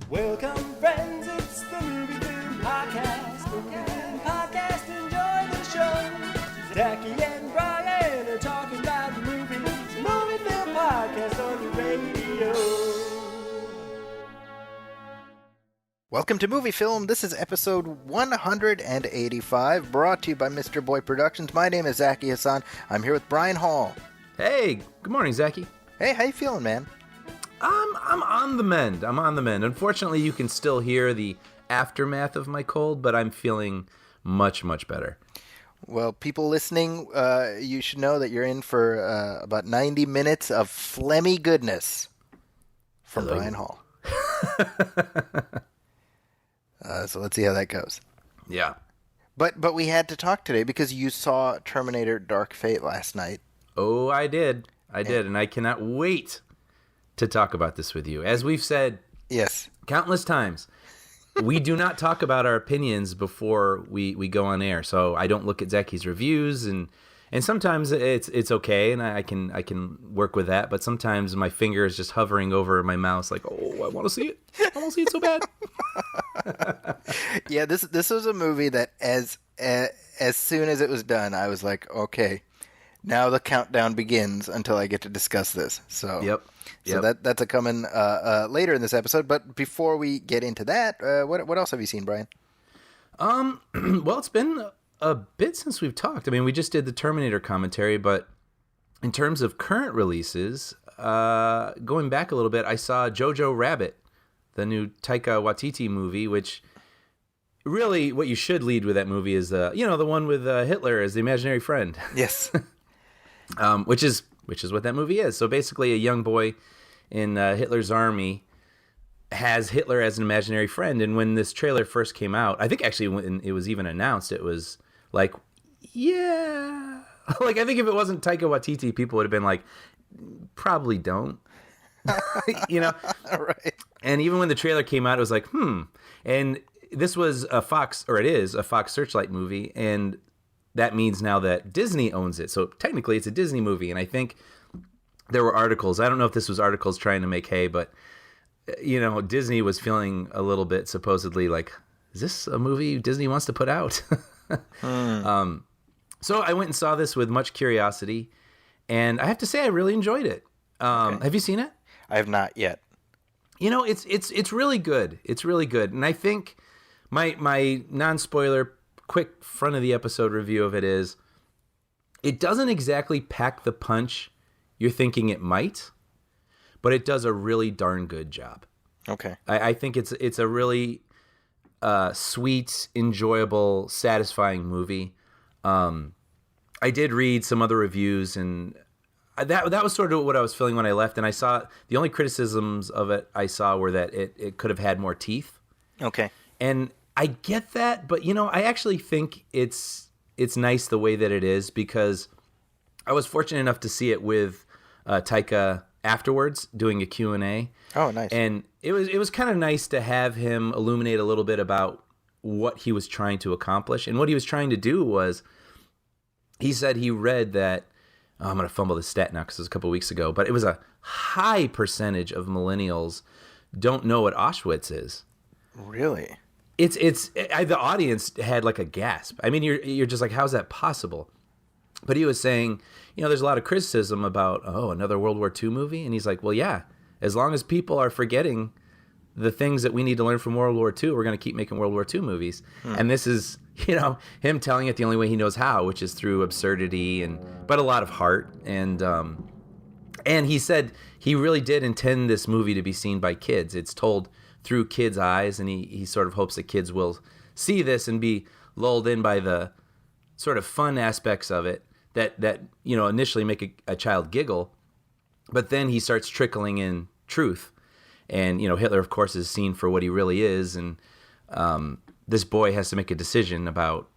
Welcome, friends, it's the Movie Film Podcast. Movie Film Podcast, enjoy the show. Zachy and Brian are talking about the movies. Movie Film Podcast on the radio. Welcome to Movie Film. This is episode 185, brought to you by Mr. Boy Productions. My name is Zachy Hassan. I'm here with Brian Hall. Hey, good morning, Zachy. Hey, how you feeling, man? I'm on the mend. Unfortunately, you can still hear the aftermath of my cold, but I'm feeling much, much better. Well, people listening, you should know that you're in for about 90 minutes of phlegmy goodness from Hello. Brian Hall. So let's see how that goes. Yeah. But we had to talk today because you saw Terminator Dark Fate last night. Oh, I did, and I cannot wait to talk about this with you. As we've said Yes. countless times, we do not talk about our opinions before we go on air. So I don't look at Zachy's reviews, and sometimes it's okay, and I can work with that. But sometimes my finger is just hovering over my mouse, like, oh, I want to see it. I want to see it so bad. Yeah, this was a movie that as soon as it was done, I was like, okay, now the countdown begins until I get to discuss this. So Yep. So that's a coming later in this episode. But before we get into that, what else have you seen, Brian? Well, it's been a bit since we've talked. I mean, we just did the Terminator commentary, but in terms of current releases, going back a little bit, I saw Jojo Rabbit, the new Taika Waititi movie, which really what you should lead with that movie is the one with Hitler as the imaginary friend. Yes. Which is what that movie is. So basically, a young boy in Hitler's army has Hitler as an imaginary friend. And when this trailer first came out, I think actually when it was even announced, it was like, yeah. Like, I think if it wasn't Taika Waititi, people would have been like, probably don't. Right. And even when the trailer came out, it was like, And this was it is a Fox Searchlight movie, and that means now that Disney owns it. So technically it's a Disney movie. And I think there were articles. I don't know if this was articles trying to make hay, but, Disney was feeling a little bit supposedly like, is this a movie Disney wants to put out? So I went and saw this with much curiosity. And I have to say, I really enjoyed it. Okay. Have you seen it? I have not yet. It's really good. It's really good. And I think my non-spoiler quick front of the episode review of it is, it doesn't exactly pack the punch you're thinking it might, but it does a really darn good job. Okay. I think it's a really sweet, enjoyable, satisfying movie. I did read some other reviews, and that was sort of what I was feeling when I left. And I saw the only criticisms of it I saw were that it could have had more teeth. Okay. And I get that, but I actually think it's nice the way that it is, because I was fortunate enough to see it with Taika afterwards doing a Q&A. Oh, nice. And it was kind of nice to have him illuminate a little bit about what he was trying to accomplish. And what he was trying to do was, he said he read that, I'm going to fumble this stat now because it was a couple of weeks ago, but it was a high percentage of millennials don't know what Auschwitz is. Really? The audience had like a gasp. I mean, you're just like, how's that possible? But he was saying, there's a lot of criticism about, another World War II movie. And he's like, well, yeah, as long as people are forgetting the things that we need to learn from World War II, we're going to keep making World War II movies. And this is, him telling it the only way he knows how, which is through absurdity but a lot of heart. And he said he really did intend this movie to be seen by kids. It's told through kids' eyes, and he sort of hopes that kids will see this and be lulled in by the sort of fun aspects of it that initially make a child giggle, but then he starts trickling in truth. And Hitler, of course, is seen for what he really is, and this boy has to make a decision about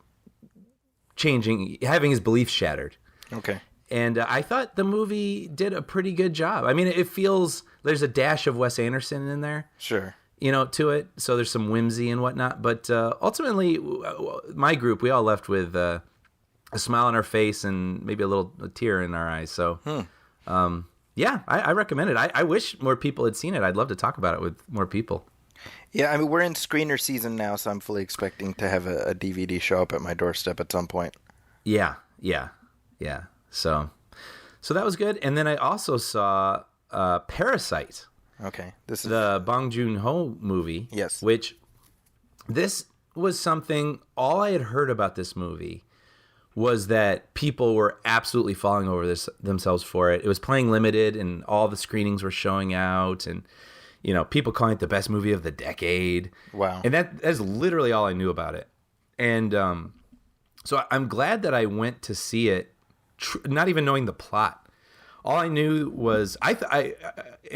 having his beliefs shattered. Okay. And I thought the movie did a pretty good job. I mean, it feels there's a dash of Wes Anderson in there. Sure. To it. So there's some whimsy and whatnot. But ultimately, my group, we all left with a smile on our face and maybe a tear in our eyes. So, yeah, I recommend it. I wish more people had seen it. I'd love to talk about it with more people. Yeah, I mean, we're in screener season now, so I'm fully expecting to have a DVD show up at my doorstep at some point. Yeah, yeah, yeah. So that was good. And then I also saw Parasite, Okay, this is the Bong Joon-ho movie. Yes. Which this was something, all I had heard about this movie was that people were absolutely falling over themselves for it. It was playing limited and all the screenings were showing out, and people calling it the best movie of the decade. Wow. And that's literally all I knew about it. And so I'm glad that I went to see it, not even knowing the plot. All I knew was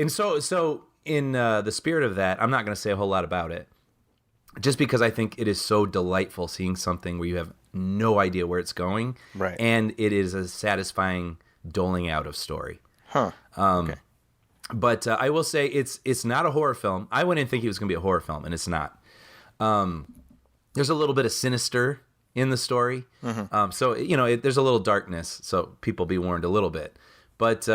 so in the spirit of that, I'm not going to say a whole lot about it, just because I think it is so delightful seeing something where you have no idea where it's going, right? And it is a satisfying doling out of story. Huh. Okay. But I will say it's not a horror film. I went in thinking it was going to be a horror film, and it's not. There's a little bit of sinister in the story, so there's a little darkness. So people be warned a little bit. But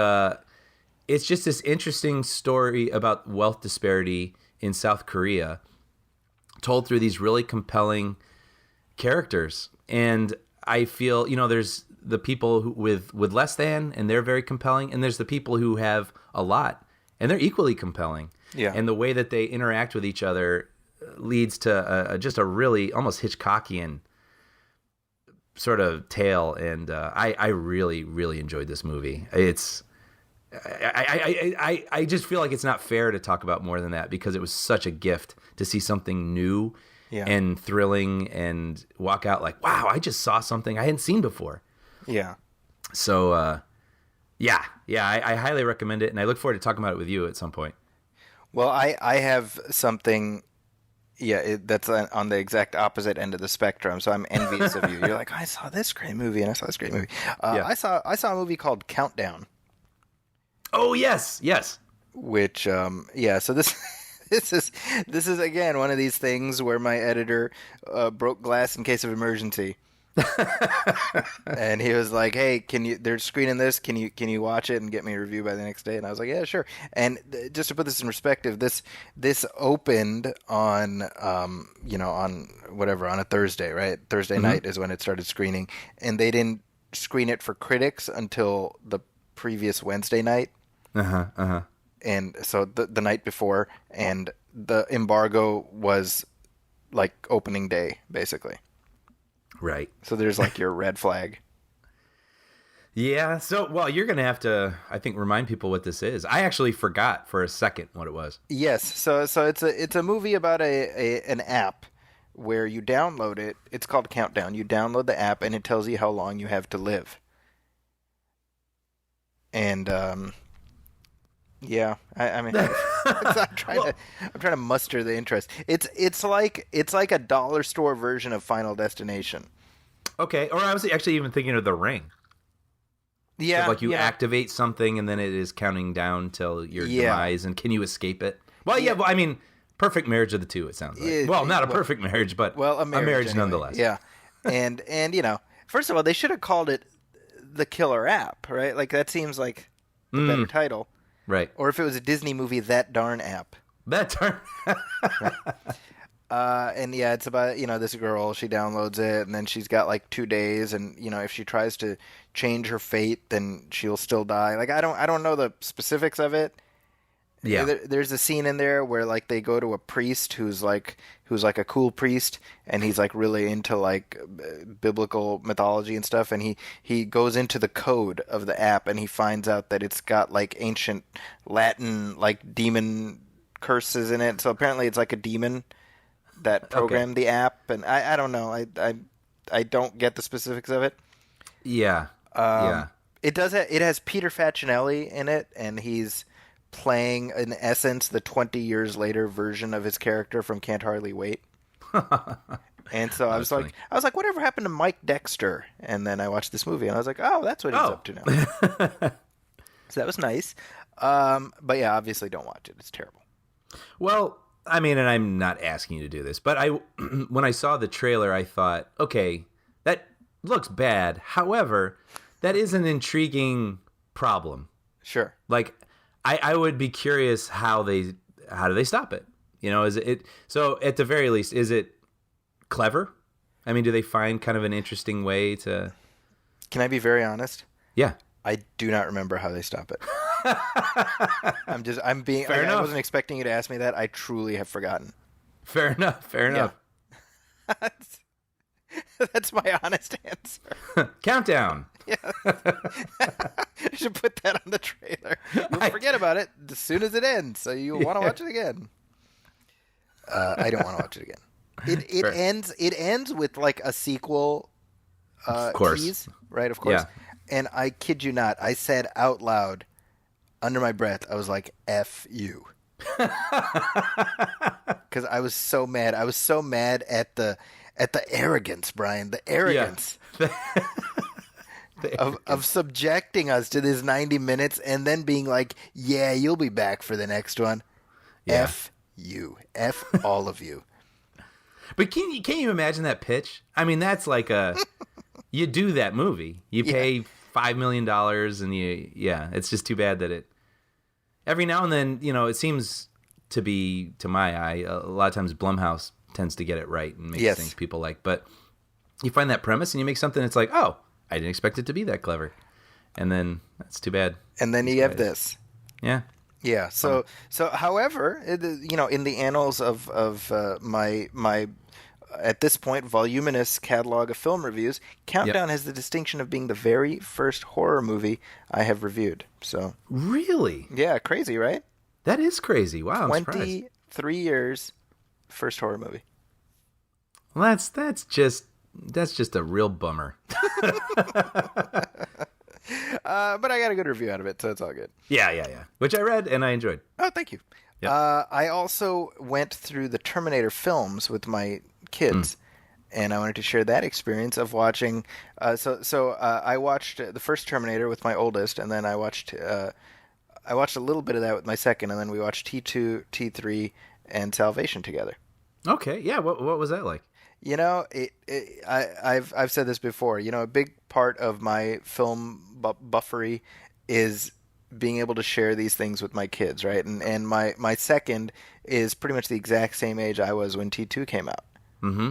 it's just this interesting story about wealth disparity in South Korea, told through these really compelling characters. And I feel, there's the people with less than, and they're very compelling. And there's the people who have a lot, and they're equally compelling. Yeah. And the way that they interact with each other leads to just a really almost Hitchcockian sort of tale. And I really, really enjoyed this movie. I just feel like it's not fair to talk about more than that, because it was such a gift to see something new and thrilling and walk out like, wow, I just saw something I hadn't seen before. Yeah. So, I highly recommend it, and I look forward to talking about it with you at some point. Well, I have something, that's on the exact opposite end of the spectrum, so I'm envious of you. You're like, I saw this great movie, and I saw this great movie. I saw a movie called Countdown. Oh, yes. Which, so this is again one of these things where my editor broke glass in case of emergency. And he was like, "Hey, they're screening this. Can you watch it and get me a review by the next day?" And I was like, "Yeah, sure." And just to put this in perspective, this opened on on a Thursday, right? Thursday night is when it started screening, and they didn't screen it for critics until the previous Wednesday night. And so the night before, and the embargo was like opening day, basically. Right. So there's like your red flag. Yeah. So, well, you're going to have to, I think, remind people what this is. I actually forgot for a second what it was. Yes. So it's a movie about an app where you download it. It's called Countdown. You download the app, and it tells you how long you have to live. And I mean, I'm trying to muster the interest. It's like a dollar store version of Final Destination. Okay, or I was actually even thinking of The Ring. Yeah, so like you activate something, and then it is counting down till your demise, and can you escape it? Well, yeah. Well, I mean, perfect marriage of the two. It sounds like. Well, not a perfect marriage, but a marriage anyway. Nonetheless. Yeah, and first of all, they should have called it The Killer App, right? Like that seems like the better title. Right. Or if it was a Disney movie, That Darn App. That darn. And it's about, this girl, she downloads it, and then she's got like 2 days, and if she tries to change her fate, then she'll still die. Like I don't know the specifics of it. Yeah. There's a scene in there where like they go to a priest who's like a cool priest, and he's like really into like biblical mythology and stuff, and he goes into the code of the app, and he finds out that it's got like ancient Latin like demon curses in it. So apparently it's like a demon that programmed the app, and I don't know. I don't get the specifics of it. Yeah. It has Peter Facinelli in it, and he's playing, in essence, the 20 years later version of his character from Can't Hardly Wait. And so I was like, whatever happened to Mike Dexter? And then I watched this movie, and I was like, oh, that's what he's up to now. So that was nice. But yeah, obviously don't watch it. It's terrible. Well, I mean, and I'm not asking you to do this, but when I saw the trailer, I thought, okay, that looks bad. However, that is an intriguing problem. Sure. Like, I would be curious how do they stop it? You know, is it so at the very least, is it clever? I mean, do they find kind of an interesting way to? Can I be very honest? Yeah. I do not remember how they stop it. I'm being. Fair I enough. wasn't expecting you to ask me that. I truly have forgotten. Fair enough. Fair enough. That's my honest answer. Countdown. Yeah. You should put that on the trailer. You'll forget about it as soon as it ends, so you'll want to watch it again. I don't want to watch it again. It ends with like a sequel of course. tease, right? Of course. Yeah. And I kid you not, I said out loud, under my breath, I was like, F you. Because I was so mad. I was so mad at the arrogance, Brian. The arrogance. Yeah. Of subjecting us to this 90 minutes and then being like, yeah, you'll be back for the next one. Yeah. F you. F all of you. But can you imagine that pitch? I mean, that's like you do that movie. You pay $5 million and it's just too bad that every now and then, you know, it seems to be, to my eye, a lot of times Blumhouse tends to get it right and makes things people like. But you find that premise and you make something that's like, oh, I didn't expect it to be that clever. And then that's too bad. And then you have this. Yeah. Yeah. So however, you know, in the annals of my at this point voluminous catalog of film reviews, Countdown has the distinction of being the very first horror movie I have reviewed. So really, yeah, crazy, right? That is crazy. Wow, I'm surprised. 23 years, first horror movie. Well, that's just a real bummer. But I got a good review out of it, so it's all good. Yeah. Which I read and I enjoyed. Oh, thank you. Yep. I also went through the Terminator films with my kids, and I wanted to share that experience of watching. I watched the first Terminator with my oldest, and then I watched a little bit of that with my second, and then we watched T2, T3, and Salvation together. Okay, yeah. What was that like? You know, I've said this before. You know, a big part of my film buffery is being able to share these things with my kids, right? And my second is pretty much the exact same age I was when T2 came out. Mm-hmm.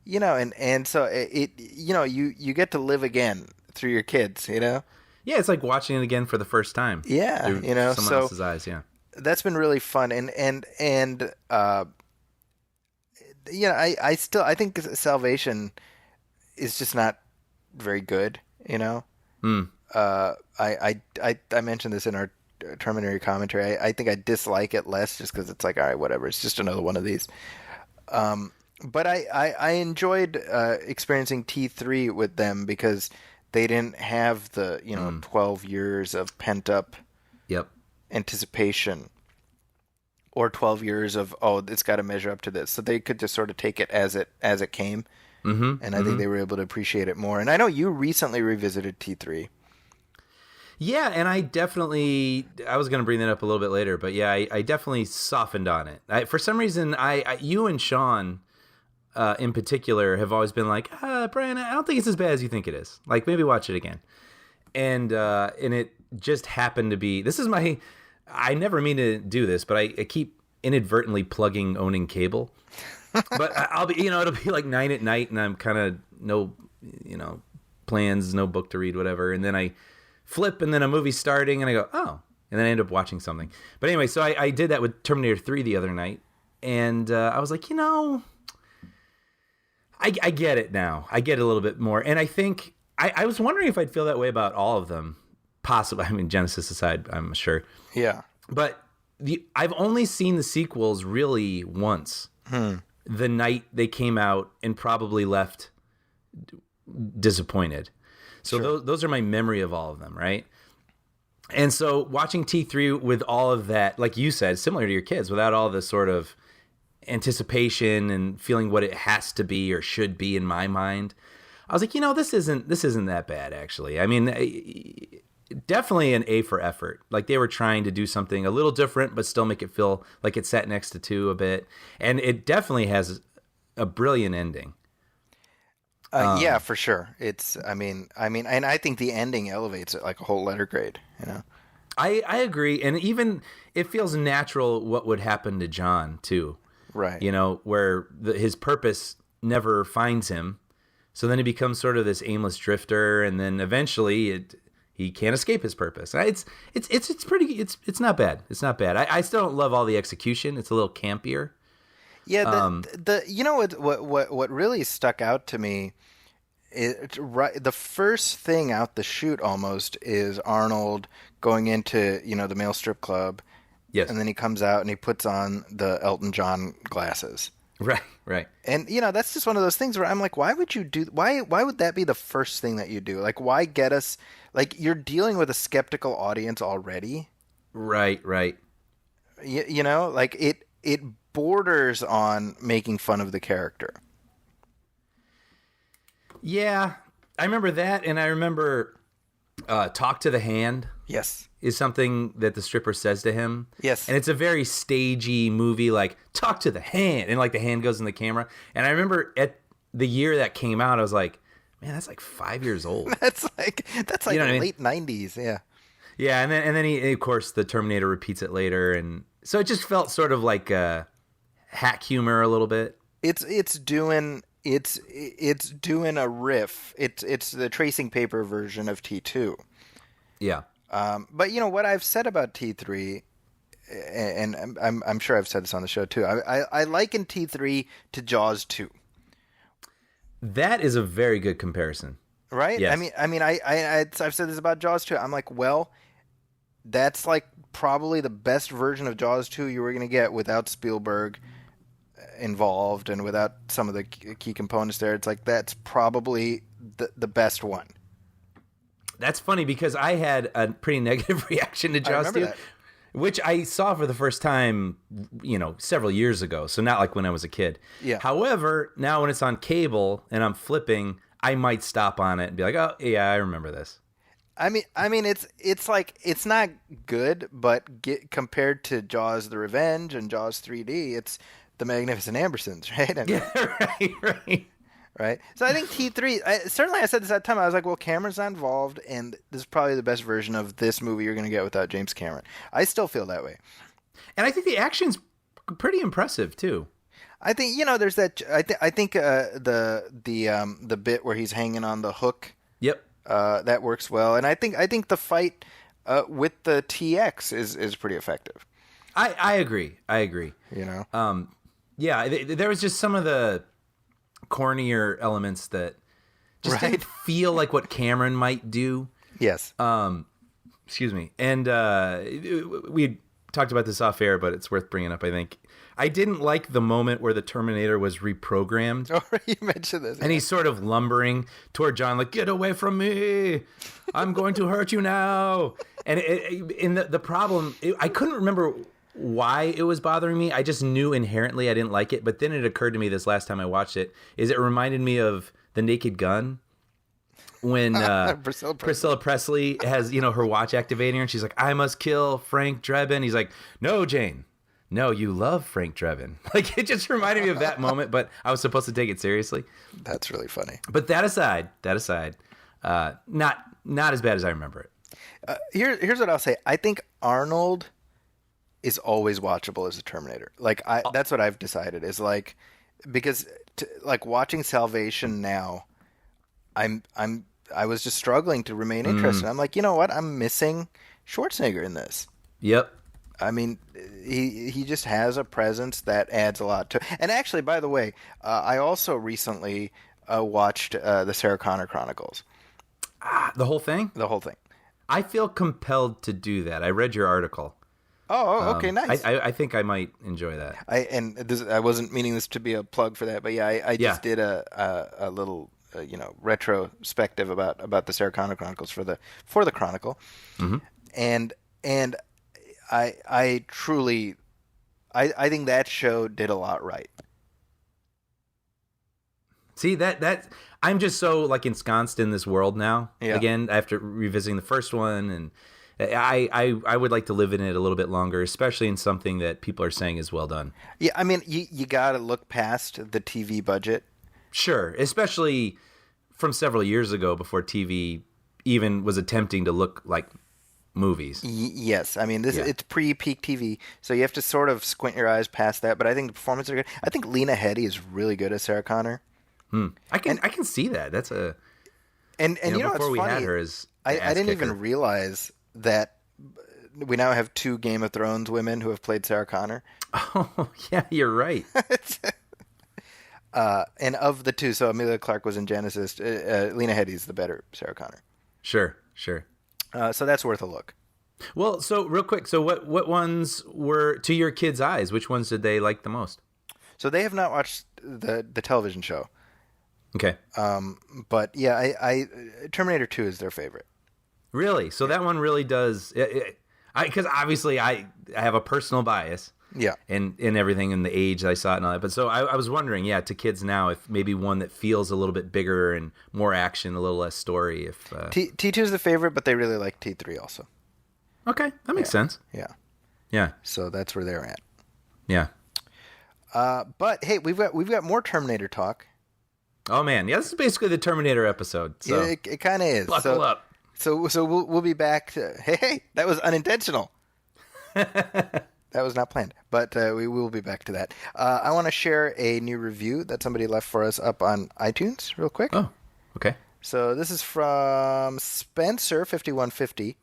You know, and so you get to live again through your kids, you know? Yeah, it's like watching it again for the first time. Yeah, through you know, someone else's eyes, yeah. That's been really fun, and you know, I think Salvation is just not very good, you know? I mentioned this in our Terminator commentary. I think I dislike it less just because it's like, all right, whatever. It's just another one of these. But I enjoyed experiencing T3 with them because they didn't have the 12 years of pent up anticipation, or 12 years of it's got to measure up to this. So they could just sort of take it as it came, and I think they were able to appreciate it more. And I know you recently revisited T3. Yeah, and I was going to bring that up a little bit later, but yeah, I definitely softened on it. For some reason, you and Sean, in particular, have always been like, Brian, I don't think it's as bad as you think it is. Like, maybe watch it again. And it just happened to be, I never mean to do this, but I keep inadvertently plugging owning cable. But I'll be, it'll be like 9 at night and I'm kind of no plans, no book to read, whatever. And then I flip and then a movie's starting and I go, oh, and then I end up watching something. But anyway, so I did that with Terminator 3 the other night. And I was like, I get it now. I get it a little bit more. And I think, I was wondering if I'd feel that way about all of them. Possibly. I mean, Genesis aside, I'm sure. Yeah. But I've only seen the sequels really once. The night they came out and probably left disappointed. So those are my memory of all of them, right? And so watching T3 with all of that, like you said, similar to your kids, without all the sort of anticipation and feeling what it has to be or should be in my mind, I was like, this isn't that bad, actually. I mean, definitely an A for effort. Like they were trying to do something a little different, but still make it feel like it sat next to 2 a bit. And it definitely has a brilliant ending. Yeah, for sure. I mean, and I think the ending elevates it like a whole letter grade, I agree. And even it feels natural what would happen to John too. Right. You know, where his purpose never finds him. So then he becomes sort of this aimless drifter, and then eventually he can't escape his purpose. It's not bad. It's not bad. I still don't love all the execution. It's a little campier. Yeah, the you know what really stuck out to me is right, the first thing out the chute almost is Arnold going into, you know, the male strip club. Yes. And then he comes out and he puts on the Elton John glasses. Right. And you know, that's just one of those things where I'm like, why would you do? Why would that be the first thing that you do? Like, why get us? Like, you're dealing with a skeptical audience already. Right. You know, like it borders on making fun of the character. Yeah, I remember that, and I remember "Talk to the Hand." Yes. Is something that the stripper says to him. Yes. And it's a very stagey movie, like, talk to the hand. And, like, the hand goes in the camera. And I remember at the year that came out, I was like, man, that's like 5 years old. That's like You know what I mean? late 90s, yeah. Yeah, and then he, of course, the Terminator repeats it later. And so it just felt sort of like hack humor a little bit. It's doing a riff. It's the tracing paper version of T2. Yeah. But you know what I've said about T3, and I'm sure I've said this on the show too. I liken T3 to Jaws 2. That is a very good comparison. Right? Yes. I've said this about Jaws 2. I'm like, well, that's like probably the best version of Jaws 2 you were going to get without Spielberg involved and without some of the key components there. It's like, that's probably the best one. That's funny because I had a pretty negative reaction to Jaws 2, which I saw for the first time, you know, several years ago. So not like when I was a kid. Yeah. However, now when it's on cable and I'm flipping, I might stop on it and be like, oh yeah, I remember this. I mean, it's like, it's not good, but compared to Jaws: The Revenge and Jaws 3D, it's the Magnificent Ambersons, right? I mean, Yeah, right. Right. So I think T3, certainly I said this at the time, I was like, well, Cameron's not involved, and this is probably the best version of this movie you're going to get without James Cameron. I still feel that way. And I think the action's pretty impressive, too. I think, you know, there's that, I think the bit where he's hanging on the hook, Yep. that works well. And I think the fight with the TX is pretty effective. I agree. You know? Yeah, there was just some of the cornier elements that just didn't feel like what Cameron might do. Yes. Excuse me. And we talked about this off air, but it's worth bringing up, I think. I didn't like the moment where the Terminator was reprogrammed. Oh, you mentioned this. And he's sort of lumbering toward John, like, get away from me. I'm going to hurt you now. And the problem, I couldn't remember why it was bothering me. I just knew inherently I didn't like it. But then it occurred to me this last time I watched it, is it reminded me of The Naked Gun. When Priscilla Presley has, you know, her watch activating her, and she's like, I must kill Frank Drebin. He's like, no, Jane. No, you love Frank Drebin. Like, it just reminded me of that moment, but I was supposed to take it seriously. That's really funny. But that aside, not as bad as I remember it. Here's what I'll say. I think Arnold is always watchable as a Terminator. Like, that's what I've decided is like, because like watching Salvation now, I was just struggling to remain interested. I'm like, you know what? I'm missing Schwarzenegger in this. Yep. I mean, he just has a presence that adds a lot to. And actually, by the way, I also recently watched the Sarah Connor Chronicles. The whole thing? The whole thing. I feel compelled to do that. I read your article. Oh, okay, nice. I think I might enjoy that. I wasn't meaning this to be a plug for that, but yeah, I just did a little retrospective about the Sarah Connor Chronicles for the Chronicle, and I truly think that show did a lot right. See that I'm just so like ensconced in this world now. Yeah. Again, after revisiting the first one, and I would like to live in it a little bit longer, especially in something that people are saying is well done. Yeah, I mean, you got to look past the TV budget. Sure, especially from several years ago before TV even was attempting to look like movies. Yes, I mean Yeah. it's pre-peak TV, so you have to sort of squint your eyes past that. But I think the performances are good. I think Lena Headey is really good as Sarah Connor. I can see that. That's a And you know before what's we funny? had her as I the ass didn't kicker. even realize that we now have 2 Game of Thrones women who have played Sarah Connor. Oh yeah, you're right. And of the 2, so Amelia Clarke was in Genesis. Lena Headey's the better Sarah Connor. Sure. So that's worth a look. Well, so real quick, so what ones were to your kids' eyes? Which ones did they like the most? So they have not watched the television show. Okay. But yeah, I Terminator 2 is their favorite. Really? So that one really does. Because obviously I have a personal bias. Yeah. And everything, and the age I saw it and all that. But so I was wondering, to kids now, if maybe one that feels a little bit bigger and more action, a little less story. If T2 is the favorite, but they really like T3 also. okay, that makes sense. Yeah. Yeah. So that's where they're at. Yeah. But hey, we've got more Terminator talk. Oh man, yeah, this is basically the Terminator episode. So Yeah, it kind of is. buckle up. So we'll be back to hey, that was unintentional. That was not planned, but we will be back to that. I want to share a new review that somebody left for us up on iTunes real quick. Oh, okay. So this is from Spencer5150.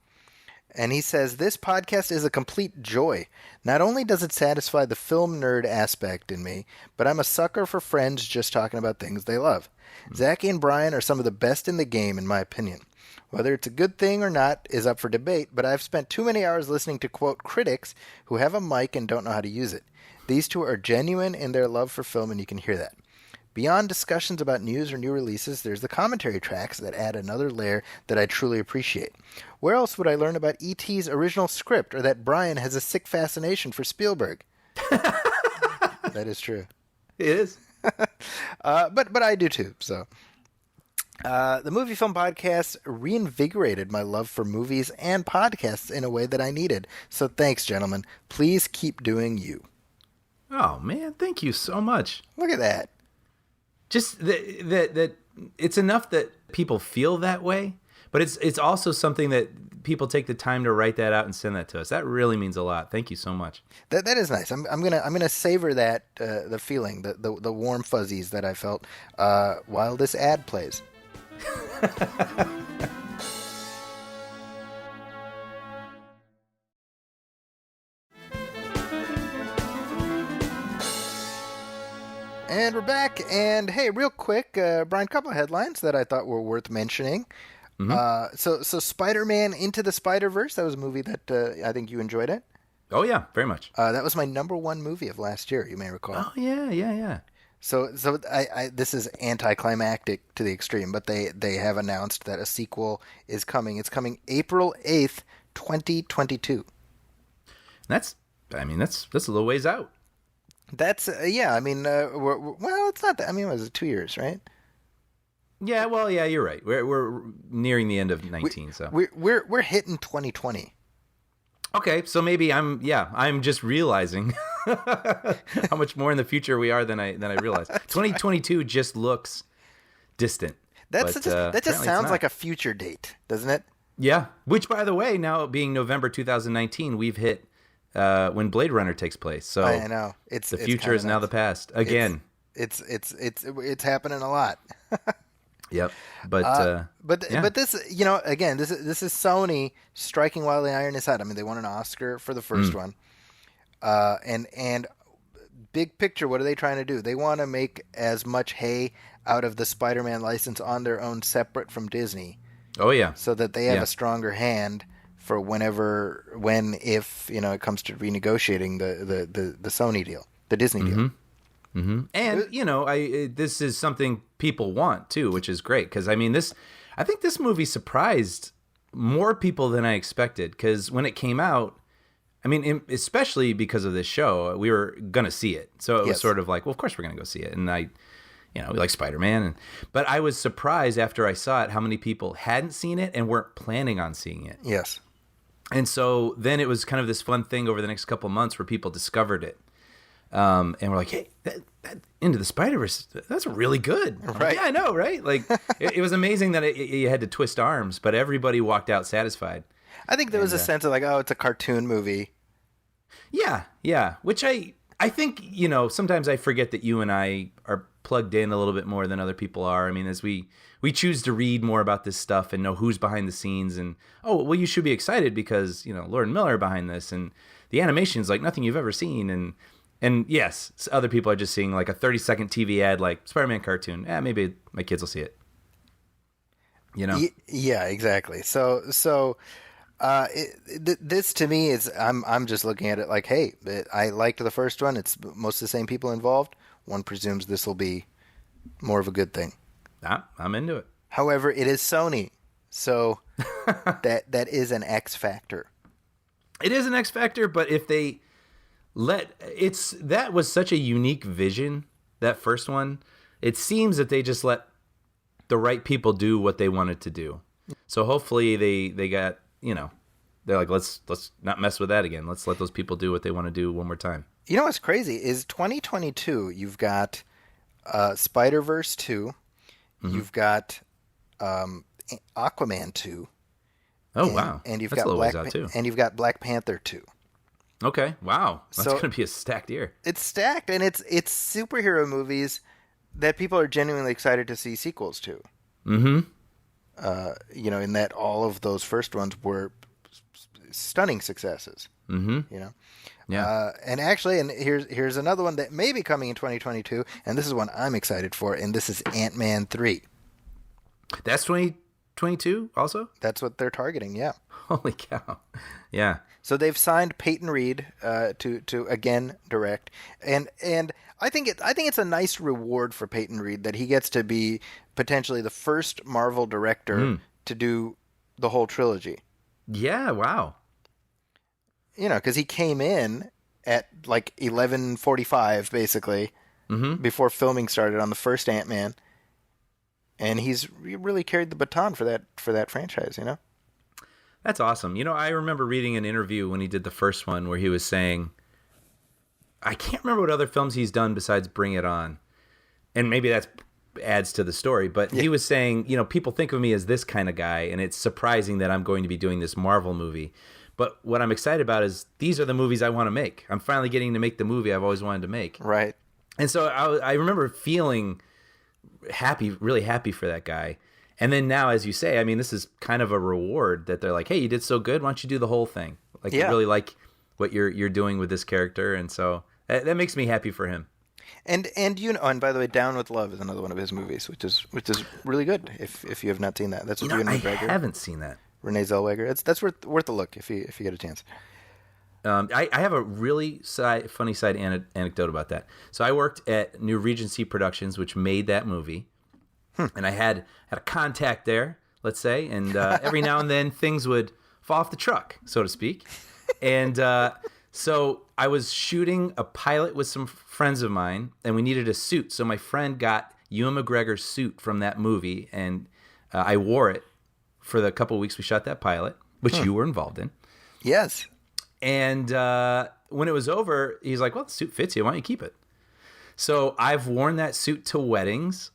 And he says, this podcast is a complete joy. Not only does it satisfy the film nerd aspect in me, but I'm a sucker for friends just talking about things they love. Zachy and Brian are some of the best in the game, in my opinion. Whether it's a good thing or not is up for debate, but I've spent too many hours listening to, quote, critics who have a mic and don't know how to use it. These two are genuine in their love for film, and you can hear that. Beyond discussions about news or new releases, there's the commentary tracks that add another layer that I truly appreciate. Where else would I learn about E.T.'s original script or that Brian has a sick fascination for Spielberg? That is true. It is. But I do too, so. The Movie Film Podcast reinvigorated my love for movies and podcasts in a way that I needed. So thanks, gentlemen. Please keep doing you. Oh man, thank you so much. Look at that. Just that it's enough that people feel that way, but it's also something that people take the time to write that out and send that to us. That really means a lot. Thank you so much. That is nice. I'm gonna savor that the feeling, the warm fuzzies that I felt while this ad plays. And we're back, and hey, real quick, Brian, couple of headlines that I thought were worth mentioning. So Spider-Man Into the Spider-Verse, that was a movie that I think you enjoyed it. Oh yeah, very much. That was my #1 movie of last year, you may recall. Oh yeah. So I this is anticlimactic to the extreme, but they have announced that a sequel is coming. It's coming April 8th, 2022. That's a little ways out. That's yeah. I mean, well, it's not that. I mean, it was 2 years, right? Yeah, well, yeah, you're right. We're nearing the end of 19, so we're hitting 2020. okay. So maybe I'm just realizing how much more in the future we are than I realized. 2022 just looks distant. That just apparently it's sounds not. like a future date, doesn't it? Yeah. Which, by the way, now being November 2019, we've hit when Blade Runner takes place. So I know it's the future is now the past again. It's happening a lot. Yep. But this, again, this is Sony striking while the iron is hot. I mean, they won an Oscar for the first one, and big picture, what are they trying to do? They want to make as much hay out of the Spider-Man license on their own, separate from Disney. Oh yeah. So that they have a stronger hand for if it comes to renegotiating the Sony deal, the Disney deal. Mm-hmm. And this is something people want too, which is great because I think this movie surprised more people than I expected. Because when it came out, especially because of this show, we were gonna see it, so it was sort of like, well, of course we're gonna go see it, and we like Spider-Man, but I was surprised after I saw it how many people hadn't seen it and weren't planning on seeing it. Yes. And so then it was kind of this fun thing over the next couple of months where people discovered it. And we're like, hey, that Into the Spider-Verse, that's really good. Right. Like, yeah, I know, right? Like, it was amazing that you had to twist arms, but everybody walked out satisfied. I think there was a sense of like, oh, it's a cartoon movie. Yeah. Which I think, sometimes I forget that you and I are plugged in a little bit more than other people are. I mean, as we choose to read more about this stuff and know who's behind the scenes, and you should be excited because Lord and Miller are behind this, and the animation's like nothing you've ever seen, and yes, other people are just seeing like a 30-second TV ad like Spider-Man cartoon. Maybe my kids will see it. Yeah, exactly. So this to me is I'm just looking at it like, hey, I liked the first one. It's most of the same people involved. One presumes this will be more of a good thing. I'm into it. However, it is Sony, so that is an X factor. It is an X factor, but if they that was such a unique vision, that first one. It seems that they just let the right people do what they wanted to do. So hopefully they got, they're like, let's not mess with that again. Let's let those people do what they want to do one more time. You know what's crazy is 2022, you've got Spider-Verse 2, you've got Aquaman 2. Oh, wow. And you've That's got a little ways out, too. And you've got Black Panther 2. Okay, wow. That's going to be a stacked year. It's stacked, and it's superhero movies that people are genuinely excited to see sequels to. Mm-hmm. In that all of those first ones were stunning successes. Mm-hmm. Yeah. And actually, here's another one that may be coming in 2022, and this is one I'm excited for, and this is Ant-Man 3. That's 2022 also? That's what they're targeting, yeah. Holy cow. Yeah. So they've signed Peyton Reed to again direct, and I think it's a nice reward for Peyton Reed that he gets to be potentially the first Marvel director to do the whole trilogy. Yeah, wow. Because he came in at like 11:45 basically before filming started on the first Ant-Man, and he's really carried the baton for that franchise. That's awesome. I remember reading an interview when he did the first one where he was saying, I can't remember what other films he's done besides Bring It On, and maybe that adds to the story, but he was saying, people think of me as this kind of guy, and it's surprising that I'm going to be doing this Marvel movie. But what I'm excited about is these are the movies I want to make. I'm finally getting to make the movie I've always wanted to make. Right. And so I remember feeling happy, really happy for that guy. And then now, as you say, I mean, this is kind of a reward that they're like, hey, you did so good. Why don't you do the whole thing? Like, I really like what you're doing with this character. And so that makes me happy for him. And and by the way, Down with Love is another one of his movies, which is really good. If you have not seen that, that's with Ewan McGregor. I haven't seen that. Renee Zellweger. That's worth a look if you get a chance. I have a really funny side anecdote about that. So I worked at New Regency Productions, which made that movie, and I had a contact there, let's say, and every now and then things would fall off the truck, so to speak, and so I was shooting a pilot with some friends of mine, and we needed a suit. So my friend got Ewan McGregor's suit from that movie, and I wore it for the couple of weeks we shot that pilot, which you were involved in. Yes. And when it was over, he's like, well, the suit fits you. Why don't you keep it? So I've worn that suit to weddings.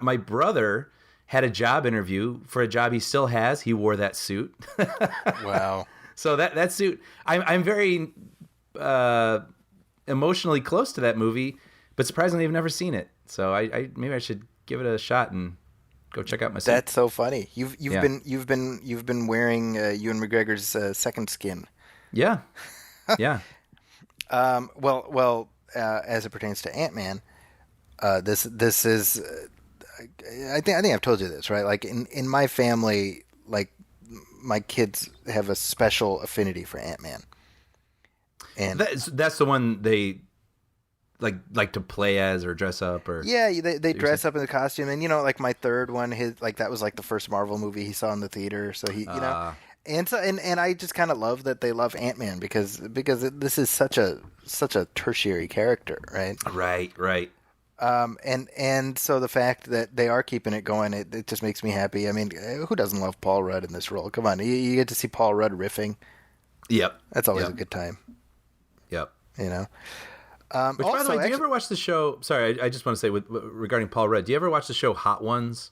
My brother had a job interview for a job he still has. He wore that suit. Wow. So that suit, I'm very emotionally close to that movie, but surprisingly, I've never seen it. So I maybe I should give it a shot and go check out my suit. That's so funny. You've been wearing Ewan McGregor's second skin. Yeah. Yeah. Well, as it pertains to Ant-Man, this is. I think I've told you this, right? Like in my family, like my kids have a special affinity for Ant-Man, and that's the one they like to play as or dress up or they dress up in the costume, and like my third one, that was like the first Marvel movie he saw in the theater, so he And so, and I just kind of love that they love Ant-Man because this is such a tertiary character, right? Right. And so the fact that they are keeping it going, it just makes me happy. I mean, who doesn't love Paul Rudd in this role? Come on, you get to see Paul Rudd riffing. Yep, that's always a good time. Yep. Which, by the way, do you ever watch the show? Sorry, I just want to say regarding Paul Rudd. Do you ever watch the show Hot Ones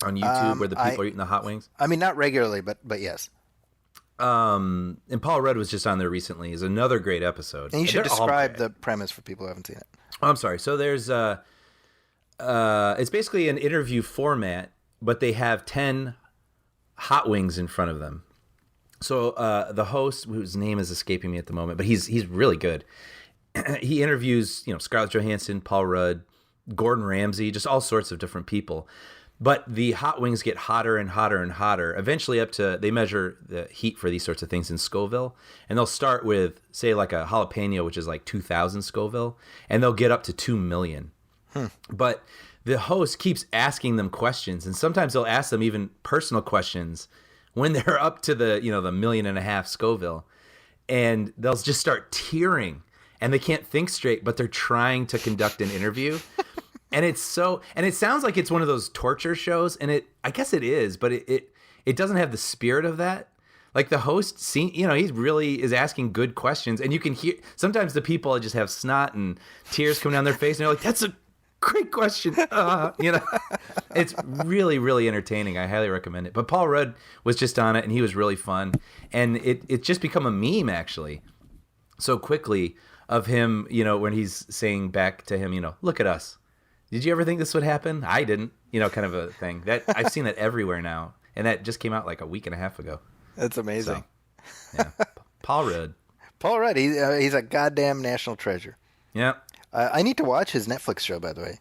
on YouTube where the people are eating the hot wings? I mean, not regularly, but yes. And Paul Rudd was just on there recently. Is another great episode. And you should They're all describe great. the premise for people who haven't seen it. Oh, I'm sorry. So there's it's basically an interview format, but they have 10 hot wings in front of them. So the host, whose name is escaping me at the moment, but he's really good. He interviews, Scarlett Johansson, Paul Rudd, Gordon Ramsay, just all sorts of different people. But the hot wings get hotter and hotter and hotter, eventually up to, they measure the heat for these sorts of things in Scoville. And they'll start with, say, like a jalapeno, which is like 2,000 Scoville, and they'll get up to 2 million. But the host keeps asking them questions, and sometimes they'll ask them even personal questions when they're up to the 1.5 million Scoville. And they'll just start tearing, and they can't think straight, but they're trying to conduct an interview. And it sounds like it's one of those torture shows, and I guess it is, but it doesn't have the spirit of that. Like the host, he really is asking good questions, and you can hear sometimes the people just have snot and tears coming down their face, and they're like, "That's a great question." It's really, really entertaining. I highly recommend it. But Paul Rudd was just on it, and he was really fun, and it's just become a meme actually, so quickly of him, when he's saying back to him, "Look at us. Did you ever think this would happen? I didn't," kind of a thing. That I've seen that everywhere now, and that just came out like a week and a half ago. That's amazing. So, yeah, Paul Rudd. Paul Rudd, he's a goddamn national treasure. Yeah. I need to watch his Netflix show, by the way.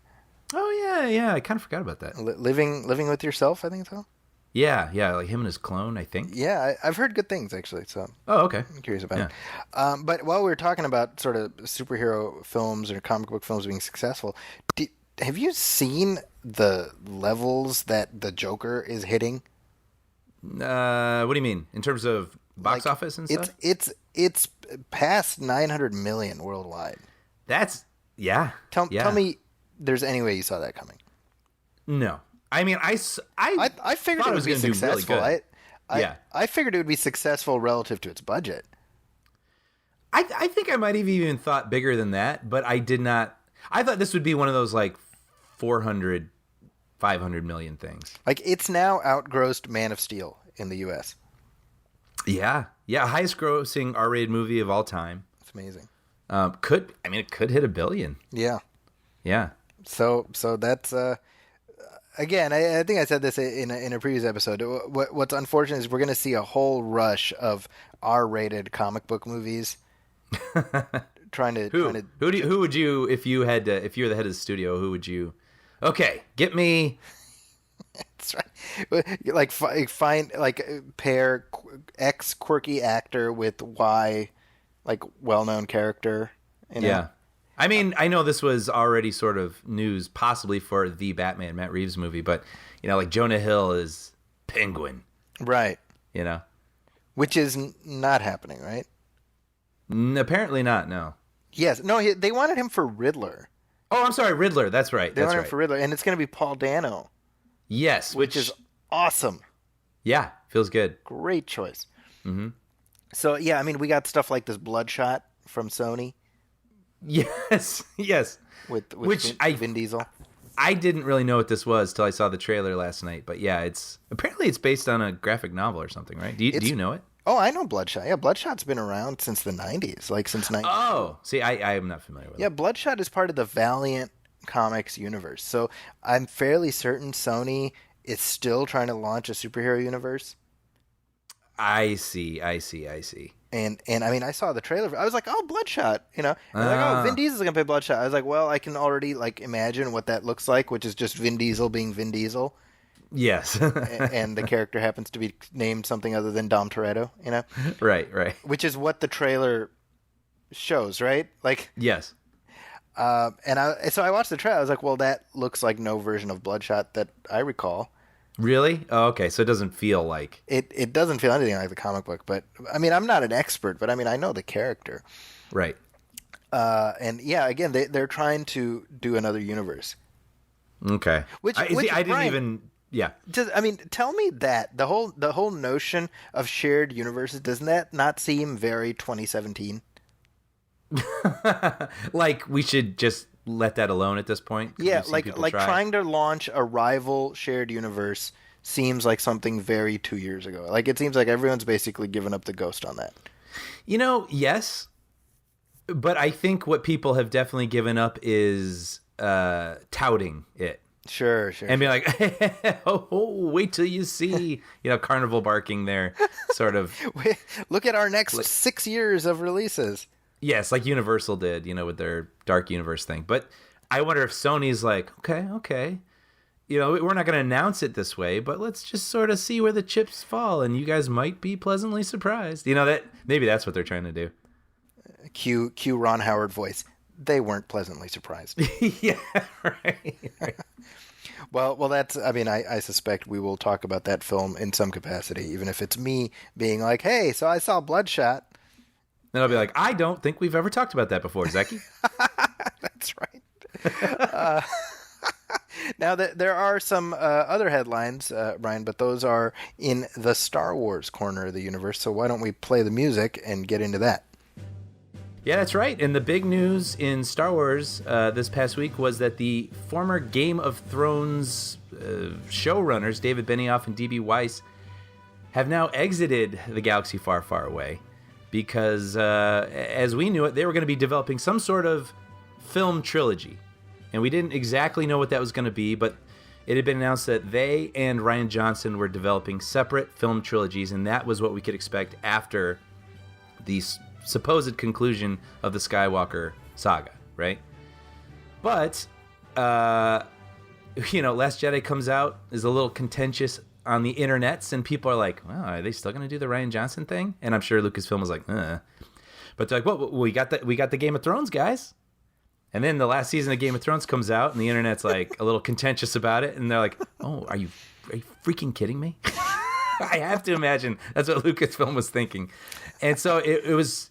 Oh yeah. I kind of forgot about that. Living with Yourself, I think so. Yeah, like him and his clone, I think. Yeah, I've heard good things actually. So. Oh, okay. I'm curious about it. But while we were talking about sort of superhero films or comic book films being successful, have you seen the levels that the Joker is hitting? What do you mean in terms of box office and stuff? It's past 900 million worldwide. That's yeah. Tell me, there's any way you saw that coming? No, I mean I figured thought it would be successful. Really good. I figured it would be successful relative to its budget. I think I might have even thought bigger than that, but I did not. I thought this would be one of those like 400, 500 million things. Like it's now outgrossed Man of Steel in the U.S. Yeah, highest grossing R-rated movie of all time. It's amazing. It could hit $1 billion. Yeah. Yeah. So that's again. I think I said this in a previous episode. What's unfortunate is we're going to see a whole rush of R-rated comic book movies. Who would you, if you were the head of the studio, who would you? Okay, get me. That's right. Like find pair X quirky actor with Y well-known character. Yeah. I mean, I know this was already sort of news possibly for the Batman Matt Reeves movie, but like Jonah Hill is Penguin. Right. Which is not happening, right? Apparently not, no. Yes. No, they wanted him for Riddler. Oh, I'm sorry, Riddler. That's right. They wanted him for Riddler, and it's going to be Paul Dano. Yes. Which is awesome. Yeah, feels good. Great choice. Mm-hmm. So, yeah, I mean, we got stuff like this Bloodshot from Sony. Yes. With Vin Diesel. I didn't really know what this was till I saw the trailer last night, but yeah, apparently it's based on a graphic novel or something, right? Do you know it? Oh, I know Bloodshot. Yeah, Bloodshot's been around since the 90s, like since 19. Oh, see, I am not familiar with it. Yeah, Bloodshot is part of the Valiant Comics universe. So I'm fairly certain Sony is still trying to launch a superhero universe. I see. And I mean, I saw the trailer. I was like, oh, Bloodshot, And like, Vin Diesel's going to play Bloodshot. I was like, well, I can already imagine what that looks like, which is just Vin Diesel being Vin Diesel. Yes. And the character happens to be named something other than Dom Toretto, Right. Which is what the trailer shows, right? Yes. So I watched the trailer. I was like, well, that looks like no version of Bloodshot that I recall. Really? Oh, okay. So it doesn't feel like... It doesn't feel anything like the comic book, but I mean, I'm not an expert, but I mean, I know the character. Right. And yeah, again, they're trying to do another universe. Okay. I didn't Brian, even... Yeah. Tell me that the whole notion of shared universes, doesn't that not seem very 2017? Like we should just let that alone at this point? Yeah, like trying to launch a rival shared universe seems like something very 2 years ago. Like it seems like everyone's basically given up the ghost on that. Yes, but I think what people have definitely given up is touting it. Sure. And be like, wait till you see, carnival barking there, sort of. Look at our next 6 years of releases. Yes, like Universal did, with their Dark Universe thing. But I wonder if Sony's like, okay, we're not going to announce it this way, but let's just sort of see where the chips fall, and you guys might be pleasantly surprised. That maybe that's what they're trying to do. Cue Ron Howard voice. They weren't pleasantly surprised. Yeah, right. Well, that's. I mean, I suspect we will talk about that film in some capacity, even if it's me being like, "Hey, so I saw Bloodshot." Then I'll be like, "I don't think we've ever talked about that before, Zeki." That's right. Now, there are some other headlines, Brian, but those are in the Star Wars corner of the universe. So why don't we play the music and get into that? Yeah, that's right. And the big news in Star Wars this past week was that the former Game of Thrones showrunners, David Benioff and D.B. Weiss, have now exited the galaxy far, far away because, as we knew it, they were going to be developing some sort of film trilogy. And we didn't exactly know what that was going to be, but it had been announced that they and Rian Johnson were developing separate film trilogies, and that was what we could expect after the supposed conclusion of the Skywalker saga, right? But, Last Jedi comes out, is a little contentious on the internets, and people are like, well, are they still going to do the Rian Johnson thing? And I'm sure Lucasfilm was like, But they're like, well, we got the Game of Thrones, guys. And then the last season of Game of Thrones comes out, and the internet's like a little contentious about it, and they're like, "Oh, are you freaking kidding me?" I have to imagine that's what Lucasfilm was thinking, and so it was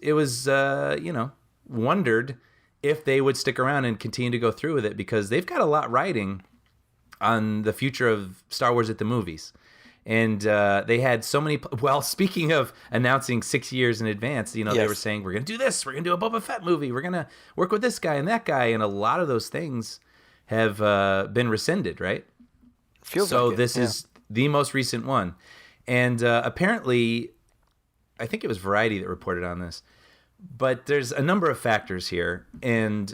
wondered if they would stick around and continue to go through with it because they've got a lot riding on the future of Star Wars at the movies. And they had so many. Well, speaking of announcing 6 years in advance, Yes. They were saying we're going to do this, we're going to do a Boba Fett movie, we're going to work with this guy and that guy, and a lot of those things have been rescinded, right? Feels so. Like it, This is the most recent one, and apparently, I think it was Variety that reported on this. But there's a number of factors here, and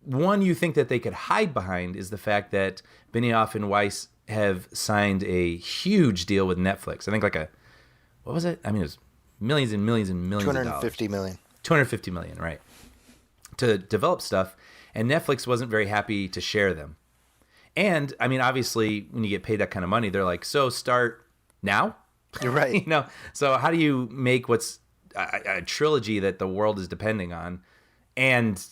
one you think that they could hide behind is the fact that Benioff and Weiss have signed a huge deal with Netflix. I think what was it? I mean, it was millions and millions and millions of dollars. 250 million. 250 million, right. To develop stuff, and Netflix wasn't very happy to share them. And, I mean, obviously, when you get paid that kind of money, they're like, so start now? You're right. So how do you make what's a trilogy that the world is depending on and,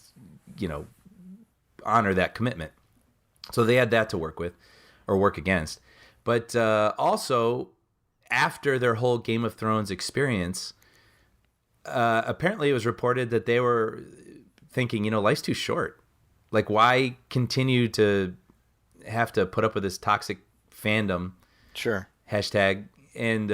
honor that commitment? So they had that to work with. Or work against. But also, after their whole Game of Thrones experience, apparently it was reported that they were thinking, life's too short. Like, why continue to have to put up with this toxic fandom? Sure. Hashtag. And,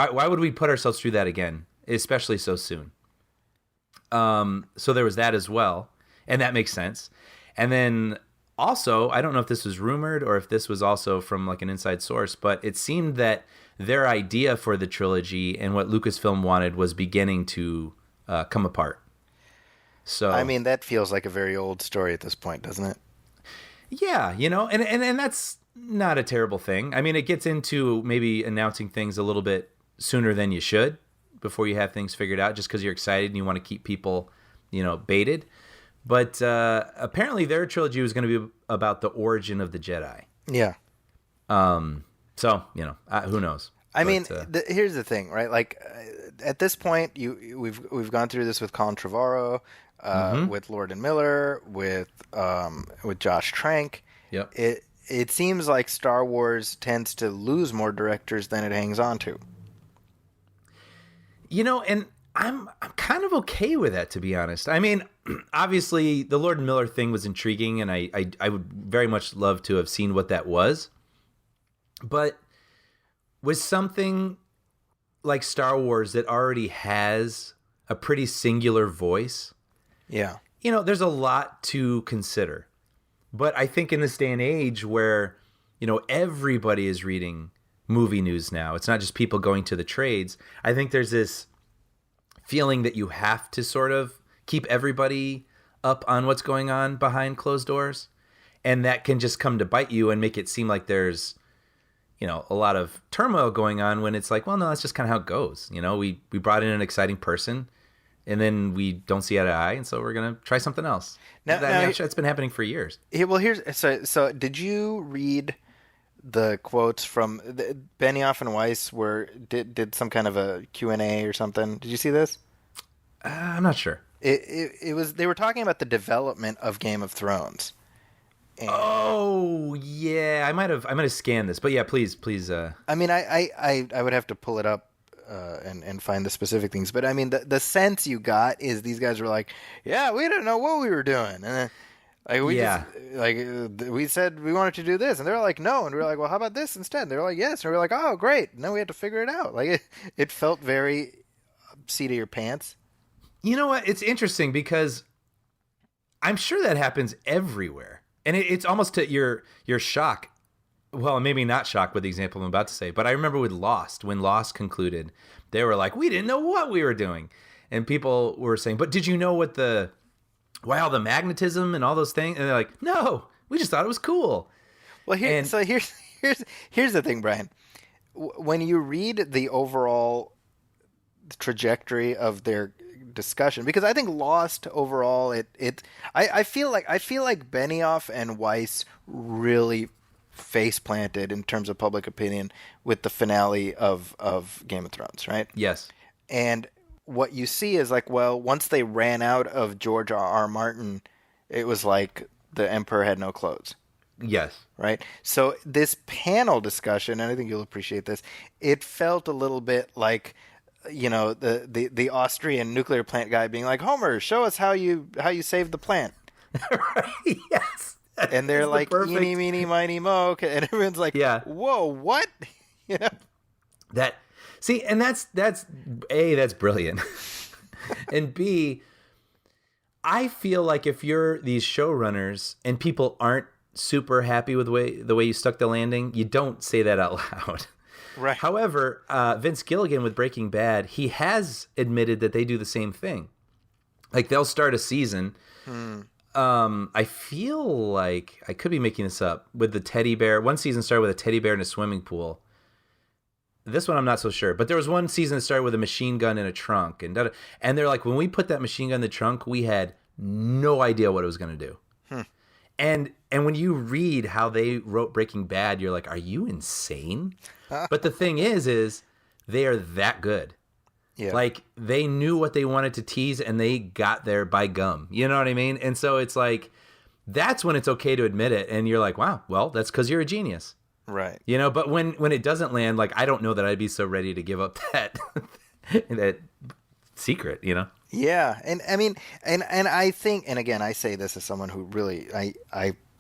why would we put ourselves through that again, especially so soon? So there was that as well. And that makes sense. And then also, I don't know if this was rumored or if this was also from like an inside source, but it seemed that their idea for the trilogy and what Lucasfilm wanted was beginning to come apart. So I mean, that feels like a very old story at this point, doesn't it? Yeah, and that's not a terrible thing. I mean, it gets into maybe announcing things a little bit sooner than you should before you have things figured out, just because you're excited and you want to keep people, baited. But apparently their trilogy was going to be about the origin of the Jedi. Yeah. So, who knows? Here's the thing, right? Like, at this point, we've gone through this with Colin Trevorrow, with Lord and Miller, with Josh Trank. Yep. It seems like Star Wars tends to lose more directors than it hangs on to. And I'm kind of okay with that, to be honest. I mean, obviously, the Lord and Miller thing was intriguing, and I would very much love to have seen what that was. But with something like Star Wars that already has a pretty singular voice, yeah, there's a lot to consider. But I think in this day and age where, everybody is reading movie news now, it's not just people going to the trades. I think there's this feeling that you have to sort of keep everybody up on what's going on behind closed doors. And that can just come to bite you and make it seem like there's, a lot of turmoil going on when it's like, well, no, that's just kind of how it goes. We brought in an exciting person and then we don't see eye to eye. And so we're going to try something else. It's been happening for years. So did you read the quotes from Benioff and Weiss did some kind of a Q&A or something? Did you see this? I'm not sure. It was, they were talking about the development of Game of Thrones. Oh yeah, I might have scanned this, but yeah, please. I mean, I would have to pull it up and find the specific things, but I mean, the sense you got is these guys were like, yeah, we didn't know what we were doing, and we said we wanted to do this, and they were like, no, and we were like, well, how about this instead? And they were like, yes, and we were like, oh, great, and then we had to figure it out. Like it felt very seat of your pants. You know what? It's interesting because I'm sure that happens everywhere. And it's almost to your shock. Well, maybe not shock with the example I'm about to say, but I remember with Lost, when Lost concluded, they were like, we didn't know what we were doing. And people were saying, but did you know why all the magnetism and all those things? And they're like, no, we just thought it was cool. Well, here's the thing, Brian. When you read the overall trajectory of their discussion, because I think Lost overall, I feel like Benioff and Weiss really face planted in terms of public opinion with the finale of Game of Thrones, right? Yes. And what you see is like, well, once they ran out of George R.R. Martin, it was like the emperor had no clothes. Yes. Right? So this panel discussion, and I think you'll appreciate this, it felt a little bit like, the Austrian nuclear plant guy being like, Homer, show us how you saved the plant. Right, yes. And they're like, eeny, meeny, miny, mo. And everyone's like, yeah. Whoa, what? And that's A, that's brilliant. And B, I feel like if you're these showrunners and people aren't super happy with the way you stuck the landing, you don't say that out loud. Right. However, Vince Gilligan with Breaking Bad, he has admitted that they do the same thing. Like they'll start a season. I feel like I could be making this up with the teddy bear. One season started with a teddy bear in a swimming pool. This one I'm not so sure, but there was one season that started with a machine gun in a trunk, and they're like, when we put that machine gun in the trunk, we had no idea what it was going to do. And when you read how they wrote Breaking Bad, you're like, are you insane? But the thing is they are that good. Yeah. Like they knew what they wanted to tease and they got there by gum. You know what I mean? And so it's like, that's when it's okay to admit it. And you're like, wow, well, that's because you're a genius. Right. But when it doesn't land, like, I don't know that I'd be so ready to give up that secret, Yeah. And I mean, and I think, and again, I say this as someone who really,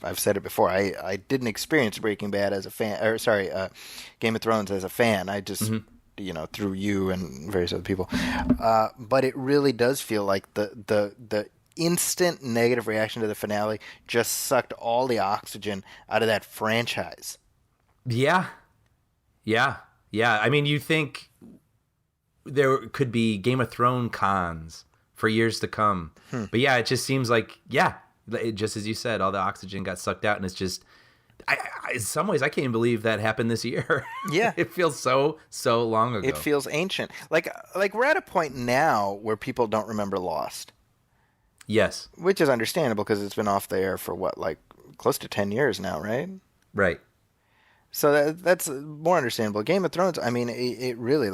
I've said it before. I didn't experience Breaking Bad as a fan, Game of Thrones as a fan. I just, through you and various other people. But it really does feel like the instant negative reaction to the finale just sucked all the oxygen out of that franchise. Yeah. I mean, you think there could be Game of Thrones cons for years to come. But yeah, it just seems like, just as you said, all the oxygen got sucked out, and it's just, in some ways, I can't even believe that happened this year. Yeah. It feels so long ago. It feels ancient. Like we're at a point now where people don't remember Lost. Yes. Which is understandable because it's been off the air for close to 10 years now, right? Right. So that's more understandable. Game of Thrones, I mean, it really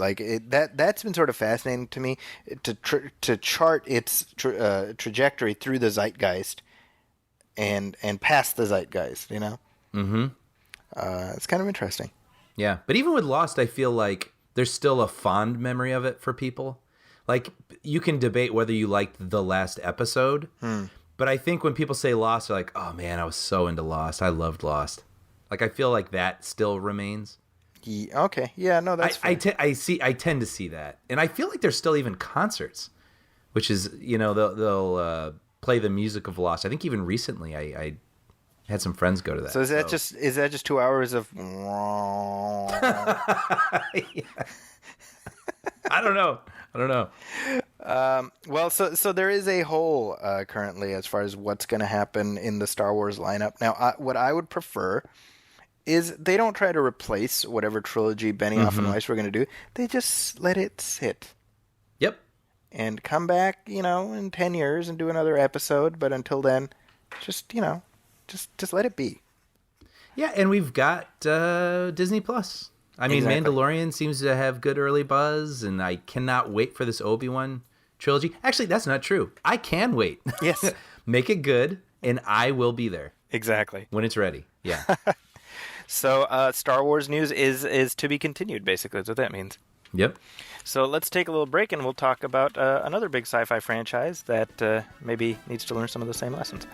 that's been sort of fascinating to me to chart its trajectory through the zeitgeist and past the zeitgeist. Mm-hmm. It's kind of interesting. Yeah, but even with Lost, I feel like there's still a fond memory of it for people. Like you can debate whether you liked the last episode, but I think when people say Lost, they're like, "Oh man, I was so into Lost. I loved Lost." Like, I feel like that still remains. Yeah, okay. Yeah, no, that's fair. I tend to see that. And I feel like there's still even concerts, which is, they'll play the music of Lost. I think even recently I Had some friends go to that. So is that just 2 hours of? Yeah. I don't know. Well, so there is a hole currently as far as what's going to happen in the Star Wars lineup. Now, what I would prefer is they don't try to replace whatever trilogy Benioff and Weiss were going to do. They just let it sit. Yep. And come back, in 10 years and do another episode. But until then, just let it be. Yeah, and we've got Disney Plus. I mean, Exactly. Mandalorian seems to have good early buzz, and I cannot wait for this Obi-Wan trilogy. Actually, that's not true. I can wait. Yes. Make it good, and I will be there. Exactly. When it's ready. Yeah. So Star Wars news is to be continued, basically. That's what that means. Yep. So let's take a little break, and we'll talk about another big sci-fi franchise that maybe needs to learn some of the same lessons.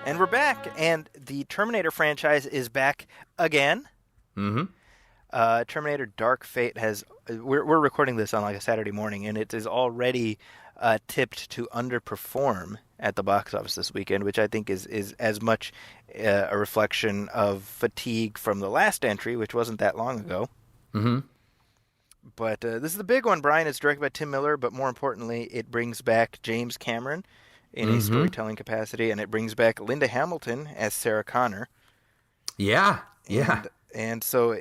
And we're back, and the Terminator franchise is back again. Mm-hmm. Terminator Dark Fate has... We're recording this on like a Saturday morning, and it is already tipped to underperform at the box office this weekend, which I think is as much a reflection of fatigue from the last entry, which wasn't that long ago. Mm-hmm. But this is the big one, Brian. It's directed by Tim Miller, but more importantly, it brings back James Cameron in a storytelling capacity, and it brings back Linda Hamilton as Sarah Connor. Yeah. And so,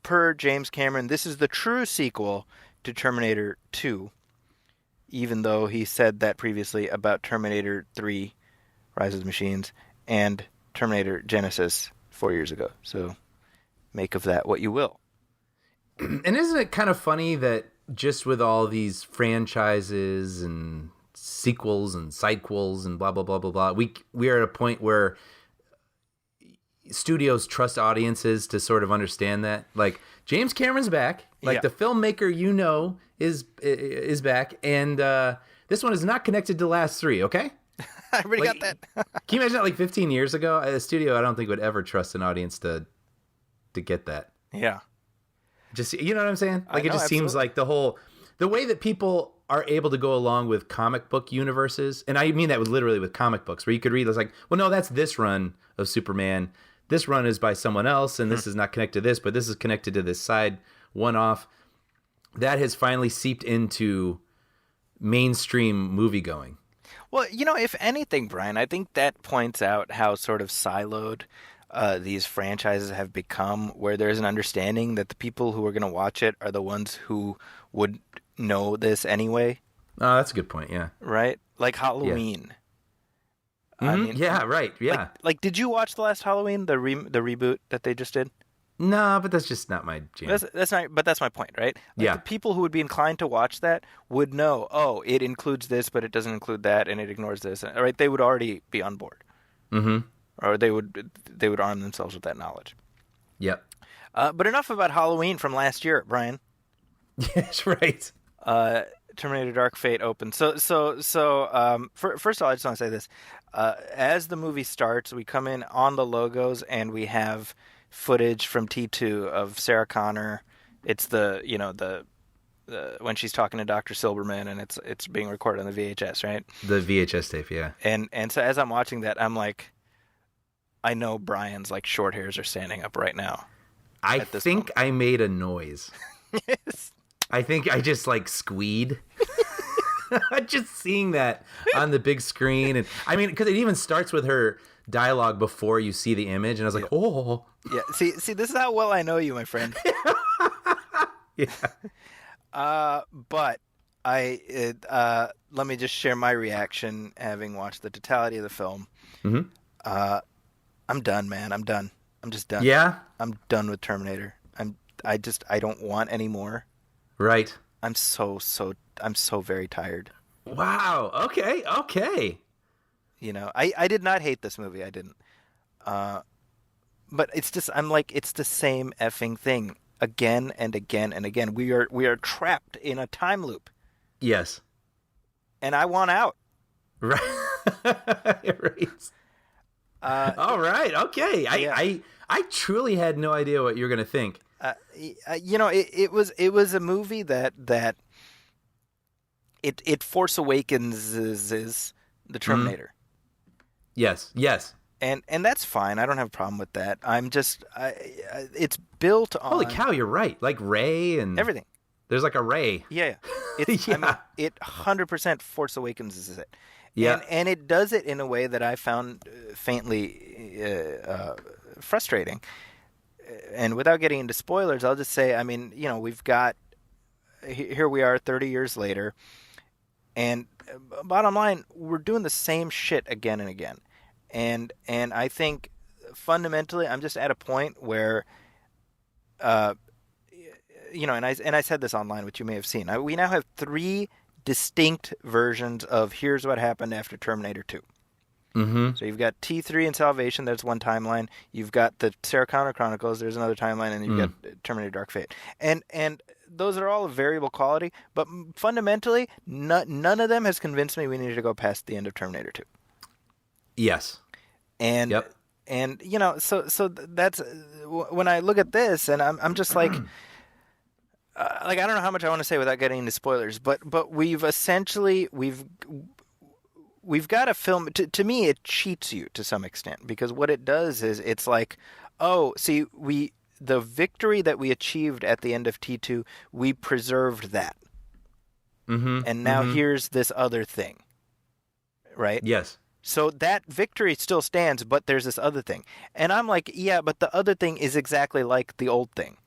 per James Cameron, this is the true sequel to Terminator 2, even though he said that previously about Terminator 3, Rise of the Machines, and Terminator Genesis 4 years ago. So make of that what you will. And isn't it kind of funny that just with all these franchises and sequels and sidequels and blah, blah, blah, blah, blah, we are at a point where studios trust audiences to sort of understand that. Like, James Cameron's back. Like, the filmmaker is back. And this one is not connected to the last three, okay? I already got that. Can you imagine that, like, 15 years ago? A studio, I don't think, would ever trust an audience to get that. Yeah. Just, you know what I'm saying? Like, it just absolutely. seems like the way that people are able to go along with comic book universes, and I mean that literally with comic books, where you could read, it's like, well, no, that's this run of Superman. This run is by someone else, and this is not connected to this, but this is connected to this side one-off. That has finally seeped into mainstream movie-going. Well, if anything, Brian, I think that points out how sort of siloed these franchises have become, where there's an understanding that the people who are going to watch it are the ones who would know this anyway. Oh, that's a good point, yeah. Right? Like Halloween. I mean, yeah, right, yeah. Like, did you watch the last Halloween, the reboot that they just did? No, but that's just not my jam. That's not. But that's my point, right? Like, Yeah. The people who would be inclined to watch that would know. Oh, it includes this, but it doesn't include that, and it ignores this. Right? They would already be on board. Mm-hmm. Or they would arm themselves with that knowledge. Yep. But enough about Halloween from last year, Brian. Yes, right. Terminator Dark Fate opens. First of all, I just want to say this. As the movie starts, we come in on the logos, and we have footage from T2 of Sarah Connor. It's the when she's talking to Dr. Silberman, and it's being recorded on the VHS, right? The VHS tape, yeah. And so as I'm watching that, I'm like, I know Brian's like short hairs are standing up right now. I think I made a noise. Yes. I think I just like squeed. Just seeing that on the big screen. And I mean, because it even starts with her dialogue before you see the image. And I was like, oh. Yeah. See, this is how well I know you, my friend. Yeah. But let me just share my reaction having watched the totality of the film. Mm-hmm. I'm done, man. I'm done. I'm just done. Yeah. I'm done with Terminator. I don't want any more. Right. I'm so very tired. Wow. Okay. I did not hate this movie. I didn't. But it's just, I'm like, it's the same effing thing again and again and again. We are trapped in a time loop. Yes. And I want out. Right. Right. All right. Okay. I truly had no idea what you're going to think. it was a movie that it Force Awakens is the Terminator. Yes. And that's fine. I don't have a problem with that. It's built on Holy cow, you're right. Like Ray and everything. There's like a Ray. Yeah. It's Yeah. I mean, it 100% Force Awakens is it. Yeah. And it does it in a way that I found faintly frustrating. And without getting into spoilers, I'll just say, I mean, we've got here we are 30 years later, and bottom line, we're doing the same shit again and again. And I think fundamentally, I'm just at a point where, and I said this online, which you may have seen. We now have 3 distinct versions of here's what happened after Terminator 2. Mm-hmm. So you've got T3 and Salvation, there's one timeline. You've got the Sarah Connor Chronicles, there's another timeline, and you've got Terminator Dark Fate. And those are all of variable quality, but fundamentally, none of them has convinced me we need to go past the end of Terminator 2. Yes. And Yep. and so that's when I look at this, and I'm just like, I don't know how much I want to say without getting into spoilers, but we've got a film. To me, it cheats you to some extent, because what it does is it's like, oh, see, the victory that we achieved at the end of T2, we preserved that, and now here's this other thing, right? Yes. So that victory still stands, but there's this other thing. And I'm like, yeah, but the other thing is exactly like the old thing.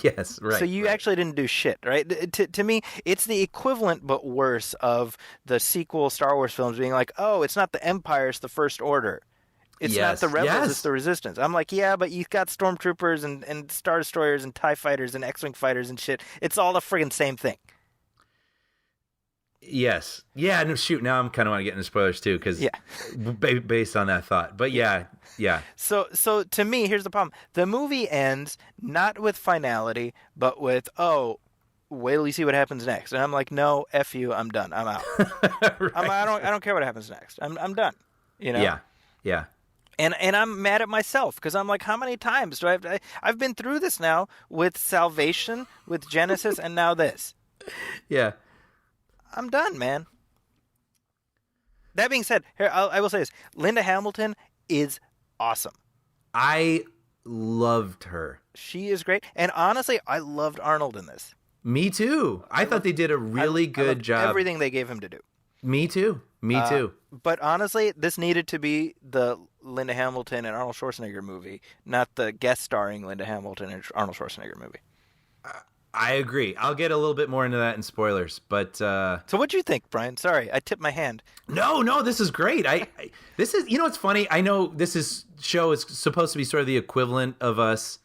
Yes, right. So you actually didn't do shit, right? To me, it's the equivalent but worse of the sequel Star Wars films being like, oh, it's not the Empire, it's the First Order. It's not the Rebels, it's the Resistance. I'm like, yeah, but you've got Stormtroopers and Star Destroyers and TIE Fighters and X-Wing Fighters and shit. It's all the friggin' same thing. Yes. Yeah, no, shoot, now I'm kind of want to get into spoilers too, because based on that thought. But yeah. So to me, here's the problem. The movie ends not with finality, but with, oh, wait till you see what happens next. And I'm like, no, F you, I'm done. I'm out. Right. I don't care what happens next. I'm done. Yeah. And I'm mad at myself, because I'm like, how many times do I've been through this now with Salvation, with Genesis, and now this. Yeah. I'm done, man. That being said, here I will say this: Linda Hamilton is awesome. I loved her. She is great, and honestly, I loved Arnold in this. Me too. I thought they did a really good job. Everything they gave him to do. Me too. But honestly, this needed to be the Linda Hamilton and Arnold Schwarzenegger movie, not the guest starring Linda Hamilton and Arnold Schwarzenegger movie. I agree. I'll get a little bit more into that in spoilers, but so what do you think, Brian? Sorry, I tipped my hand. No, this is great. This is, it's funny. I know show is supposed to be sort of the equivalent of us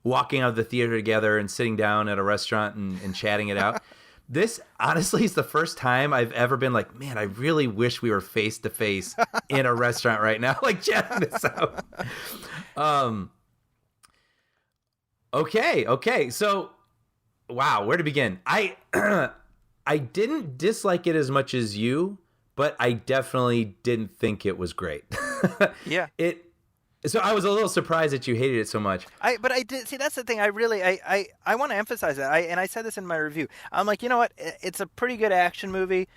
walking out of the theater together and sitting down at a restaurant and chatting it out. This honestly is the first time I've ever been like, man, I really wish we were face to face in a restaurant right now, like chatting this out. Okay. So, wow, where to begin? I didn't dislike it as much as you, but I definitely didn't think it was great. Yeah. So I was a little surprised that you hated it so much. But I did see, that's the thing. I want to emphasize that. And I said this in my review. I'm like, you know what? It's a pretty good action movie.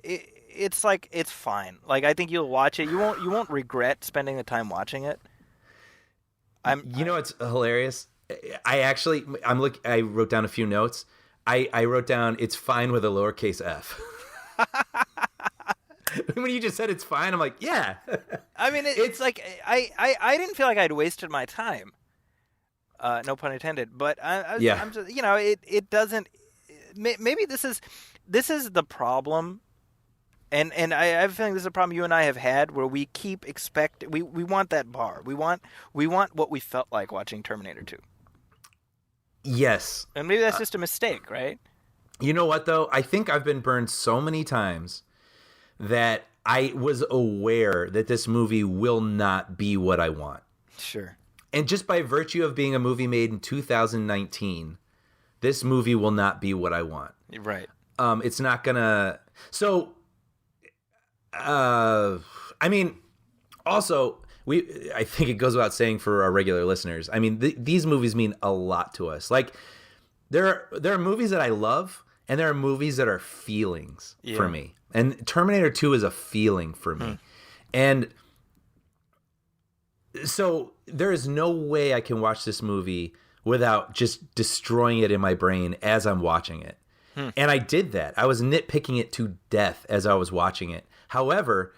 It's fine. Like, I think you'll watch it. You won't regret spending the time watching it. What's hilarious? I wrote down a few notes. I wrote down it's fine with a lowercase f. When you just said it's fine, I'm like, yeah. I mean, it's like I didn't feel like I'd wasted my time. No pun intended. But I'm just, it doesn't. Maybe this is the problem. And I have a feeling this is a problem you and I have had, where we keep we want that bar. We want what we felt like watching Terminator 2. Yes. And maybe that's just a mistake, right? You know what, though? I think I've been burned so many times that I was aware that this movie will not be what I want. Sure. And just by virtue of being a movie made in 2019, this movie will not be what I want. Right. It's not gonna... So, I mean, also, I think it goes without saying for our regular listeners. I mean, these movies mean a lot to us. Like there are movies that I love, and there are movies that are feelings for me. And Terminator 2 is a feeling for me. And so there is no way I can watch this movie without just destroying it in my brain as I'm watching it. And I did that. I was nitpicking it to death as I was watching it. However,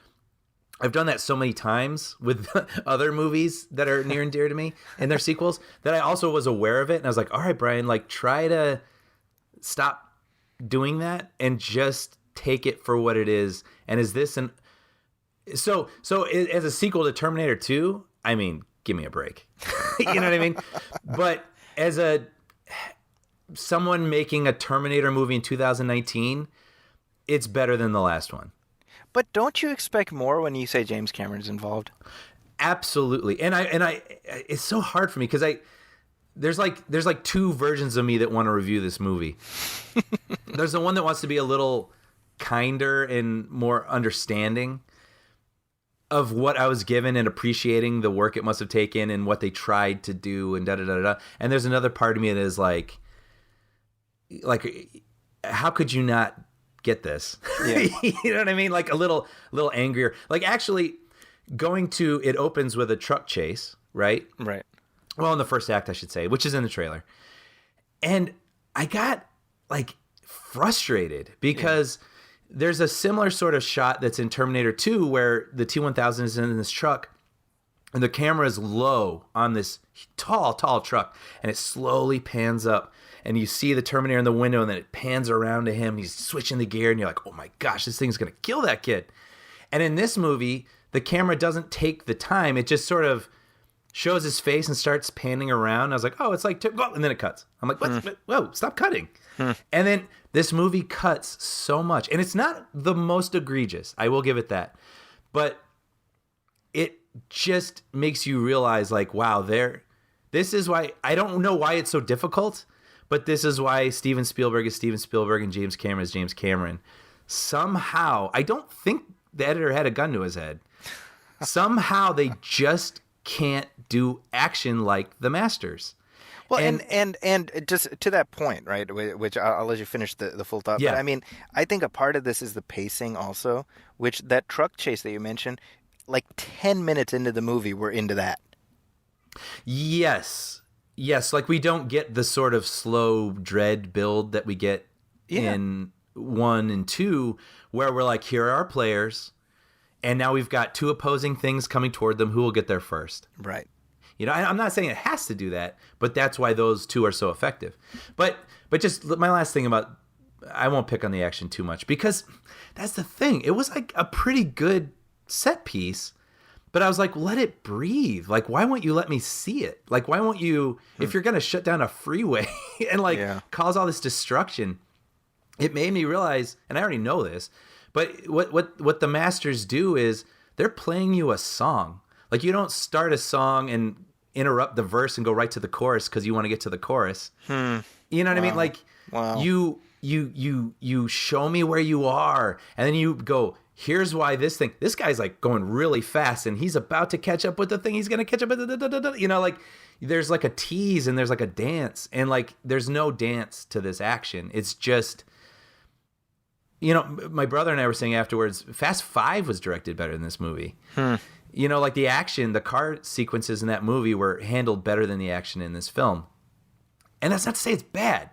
I've done that so many times with other movies that are near and dear to me and their sequels that I also was aware of it. And I was like, all right, Brian, like try to stop doing that and just take it for what it is. And is this an... So as a sequel to Terminator 2, I mean, give me a break. You know what I mean? But as someone making a Terminator movie in 2019, it's better than the last one. But don't you expect more when you say James Cameron's involved? Absolutely. And I it's so hard for me because there's like two versions of me that want to review this movie. There's the one that wants to be a little kinder and more understanding of what I was given and appreciating the work it must have taken and what they tried to do and da-da-da-da. And there's another part of me that is like, how could you not get this? Yeah. You know what I mean? Like a little angrier. Like actually it opens with a truck chase, right? Right. Well, in the first act, I should say, which is in the trailer. And I got like frustrated because there's a similar sort of shot that's in Terminator 2 where the T-1000 is in this truck and the camera is low on this tall truck and it slowly pans up and you see the Terminator in the window and then it pans around to him. He's switching the gear and you're like, oh my gosh, this thing's going to kill that kid. And in this movie, the camera doesn't take the time. It just sort of shows his face and starts panning around. I was like, oh, it's like, and then it cuts. I'm like, what? Whoa, stop cutting. And then this this cuts so much. And it's not the most egregious. I will give it that. But it just makes you realize, like, wow, this is why, I don't know why it's so difficult, but this is why Steven Spielberg is Steven Spielberg and James Cameron is James Cameron. Somehow, I don't think the editor had a gun to his head. Somehow they just can't do action like the masters. Well, and just to that point, right, which I'll let you finish the full thought. Yeah. But I mean, I think a part of this is the pacing also, which that truck chase that you mentioned, like 10 minutes into the movie, we're into that. Yes, like we don't get the sort of slow dread build that we get in 1 and 2, where we're like, here are our players, and now we've got two opposing things coming toward them. Who will get there first? Right. You know, I'm not saying it has to do that, but that's why those two are so effective. But just my last thing about, I won't pick on the action too much because that's the thing. It was like a pretty good set piece, but I was like, let it breathe. Like, why won't you let me see it? Like, why won't you, if you're going to shut down a freeway and cause all this destruction, it made me realize, and I already know this, but what the masters do is they're playing you a song. Like, you don't start a song and interrupt the verse and go right to the chorus because you want to get to the chorus. You know what I mean? Like, you show me where you are, and then you go, here's why this guy's like going really fast, and he's about to catch up with the thing. He's going to catch up with you know, like, there's like a tease and there's like a dance, and like, there's no dance to this action. It's just, you know, my brother and I were saying afterwards, Fast 5 was directed better than this movie. You know, like the action, the car sequences in that movie were handled better than the action in this film. And that's not to say it's bad.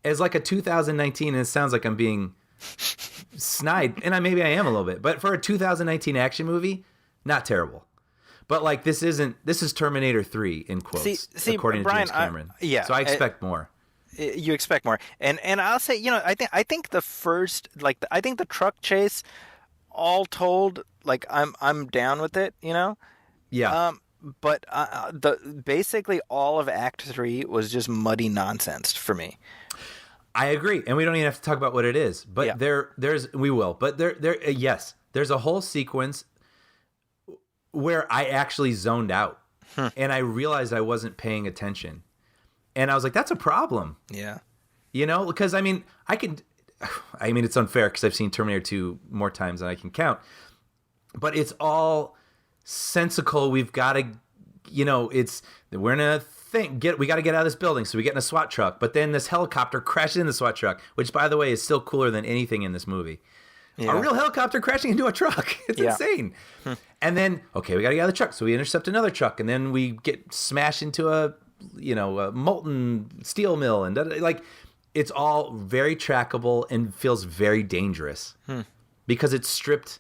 As like a 2019, and it sounds like I'm being snide, and maybe I am a little bit, but for a 2019 action movie, not terrible. But like, this is Terminator 3 in quotes, according to James Cameron. So I expect more. You expect more, and I'll say, you know, I think the first, like, I think the truck chase, all told, like, I'm down with it, you know. Yeah. But basically all of Act 3 was just muddy nonsense for me. I agree, and we don't even have to talk about what it is, but we will. But yes, there's a whole sequence where I actually zoned out, and I realized I wasn't paying attention. And I was like, that's a problem. Yeah. You know, because I mean, it's unfair because I've seen Terminator 2 more times than I can count. But it's all sensical. We've got to, we're in a thing. We got to get out of this building. So we get in a SWAT truck. But then this helicopter crashes in the SWAT truck, which, by the way, is still cooler than anything in this movie. Yeah. A real helicopter crashing into a truck. It's insane. And then, okay, we got to get out of the truck. So we intercept another truck. And then we get smashed into a molten steel mill. And it's all very trackable and feels very dangerous because it's stripped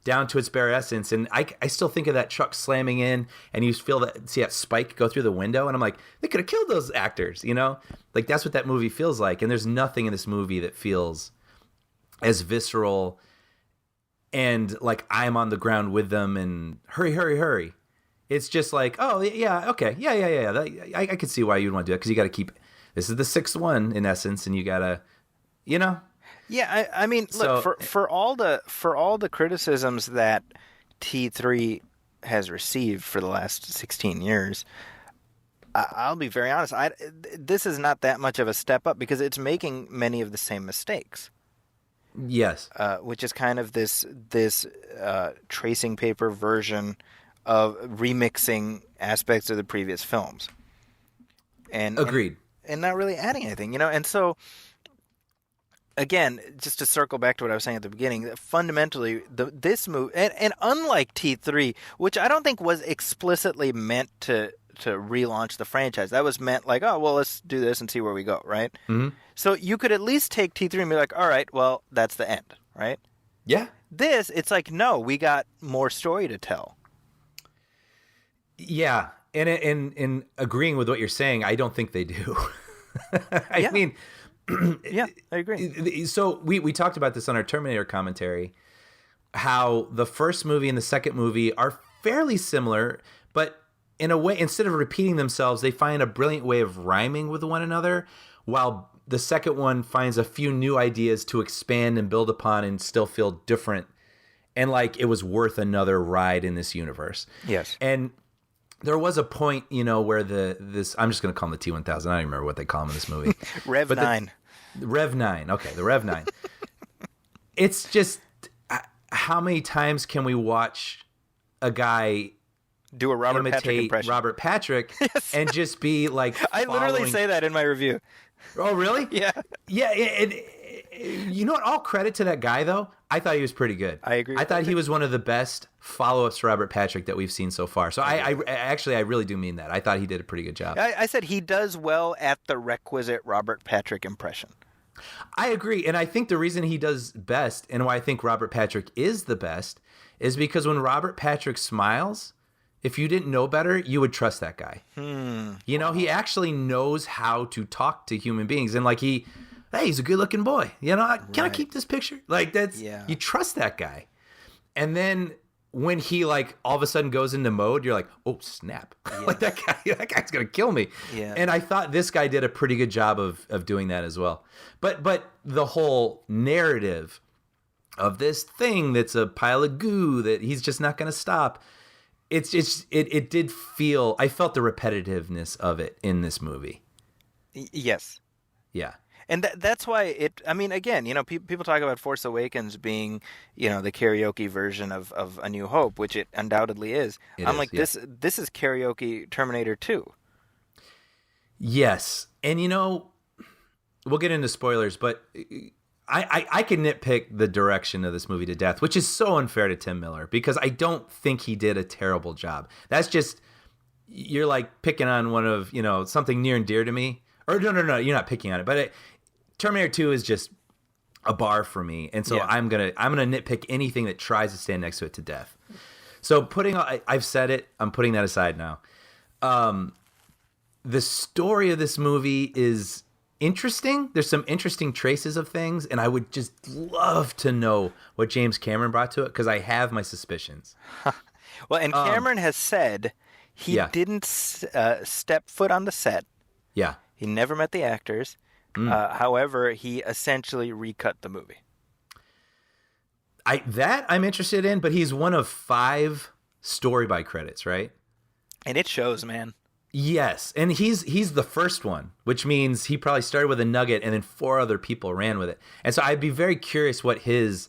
down to its bare essence. And I still think of that truck slamming in, and you see that spike go through the window, and I'm like, they could have killed those actors, Like, that's what that movie feels like. And there's nothing in this movie that feels as visceral and like I'm on the ground with them and hurry, hurry, hurry. It's just like, oh, yeah, okay, yeah. I could see why you'd want to do that, because you got to keep... This is the sixth one, in essence, and you got to, Yeah, I mean, look, for all the criticisms that T3 has received for the last 16 years, I'll be very honest. This is not that much of a step up because it's making many of the same mistakes. Yes, which is kind of this tracing paper version of remixing aspects of the previous films. And agreed. And not really adding anything, And so, again, just to circle back to what I was saying at the beginning, fundamentally, this movie, and unlike T3, which I don't think was explicitly meant to relaunch the franchise. That was meant like, oh, well, let's do this and see where we go, right? Mm-hmm. So you could at least take T3 and be like, all right, well, that's the end, right? Yeah. This, it's like, no, we got more story to tell. Yeah. And in agreeing with what you're saying, I don't think they do. I mean... Yeah, I agree. So we talked about this on our Terminator commentary, how the first movie and the second movie are fairly similar, but in a way, instead of repeating themselves, they find a brilliant way of rhyming with one another, while the second one finds a few new ideas to expand and build upon and still feel different, and like it was worth another ride in this universe. Yes. And there was a point, where this I'm just going to call them the T-1000. I don't even remember what they call them in this movie. Rev 9. Rev 9. Okay, the Rev 9. It's just, how many times can we watch a guy do a Robert Patrick impression? Robert Patrick, yes. And just be like I literally say that in my review. Oh, really? Yeah. Yeah, you know what? All credit to that guy, though. I thought he was pretty good. I agree. I thought he was one of the best follow-ups to Robert Patrick that we've seen so far. So I actually really do mean that. I thought he did a pretty good job. I said he does well at the requisite Robert Patrick impression. I agree. And I think the reason he does best, and why I think Robert Patrick is the best, is because when Robert Patrick smiles, if you didn't know better, you would trust that guy. He actually knows how to talk to human beings. And hey, he's a good-looking boy. Can I keep this picture? You trust that guy. And then when he all of a sudden goes into mode, you're like, oh, snap. Yes. that guy's going to kill me. Yeah. And I thought this guy did a pretty good job of doing that as well. But the whole narrative of this thing that's a pile of goo that he's just not going to stop, it did feel, I felt the repetitiveness of it in this movie. Yes. Yeah. And that's why again, people talk about Force Awakens being, the karaoke version of A New Hope, which it undoubtedly is. This is karaoke Terminator 2. Yes. And, we'll get into spoilers, but I can nitpick the direction of this movie to death, which is so unfair to Tim Miller, because I don't think he did a terrible job. That's just, you're picking on one of, something near and dear to me. Or no, you're not picking on it, but Terminator 2 is just a bar for me, and so I'm gonna nitpick anything that tries to stand next to it to death. So I've said it, I'm putting that aside now. The story of this movie is interesting. There's some interesting traces of things, and I would just love to know what James Cameron brought to it, because I have my suspicions. Well, and Cameron has said he didn't step foot on the set. Yeah. He never met the actors. However, he essentially recut the movie. I'm interested in, but he's one of 5 story by credits, right? And it shows, man. Yes, and he's the first one, which means he probably started with a nugget, and then 4 other people ran with it. And so I'd be very curious what his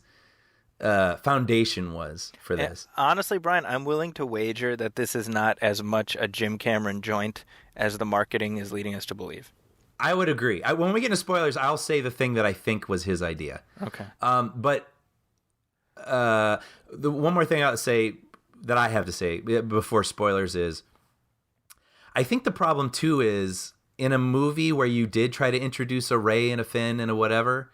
foundation was for this. Honestly, Brian, I'm willing to wager that this is not as much a Jim Cameron joint as the marketing is leading us to believe. I would agree. When we get into spoilers, I'll say the thing that I think was his idea. Okay. But the one more thing I have to say before spoilers is, I think the problem too is in a movie where you did try to introduce a Ray and a Finn and a whatever,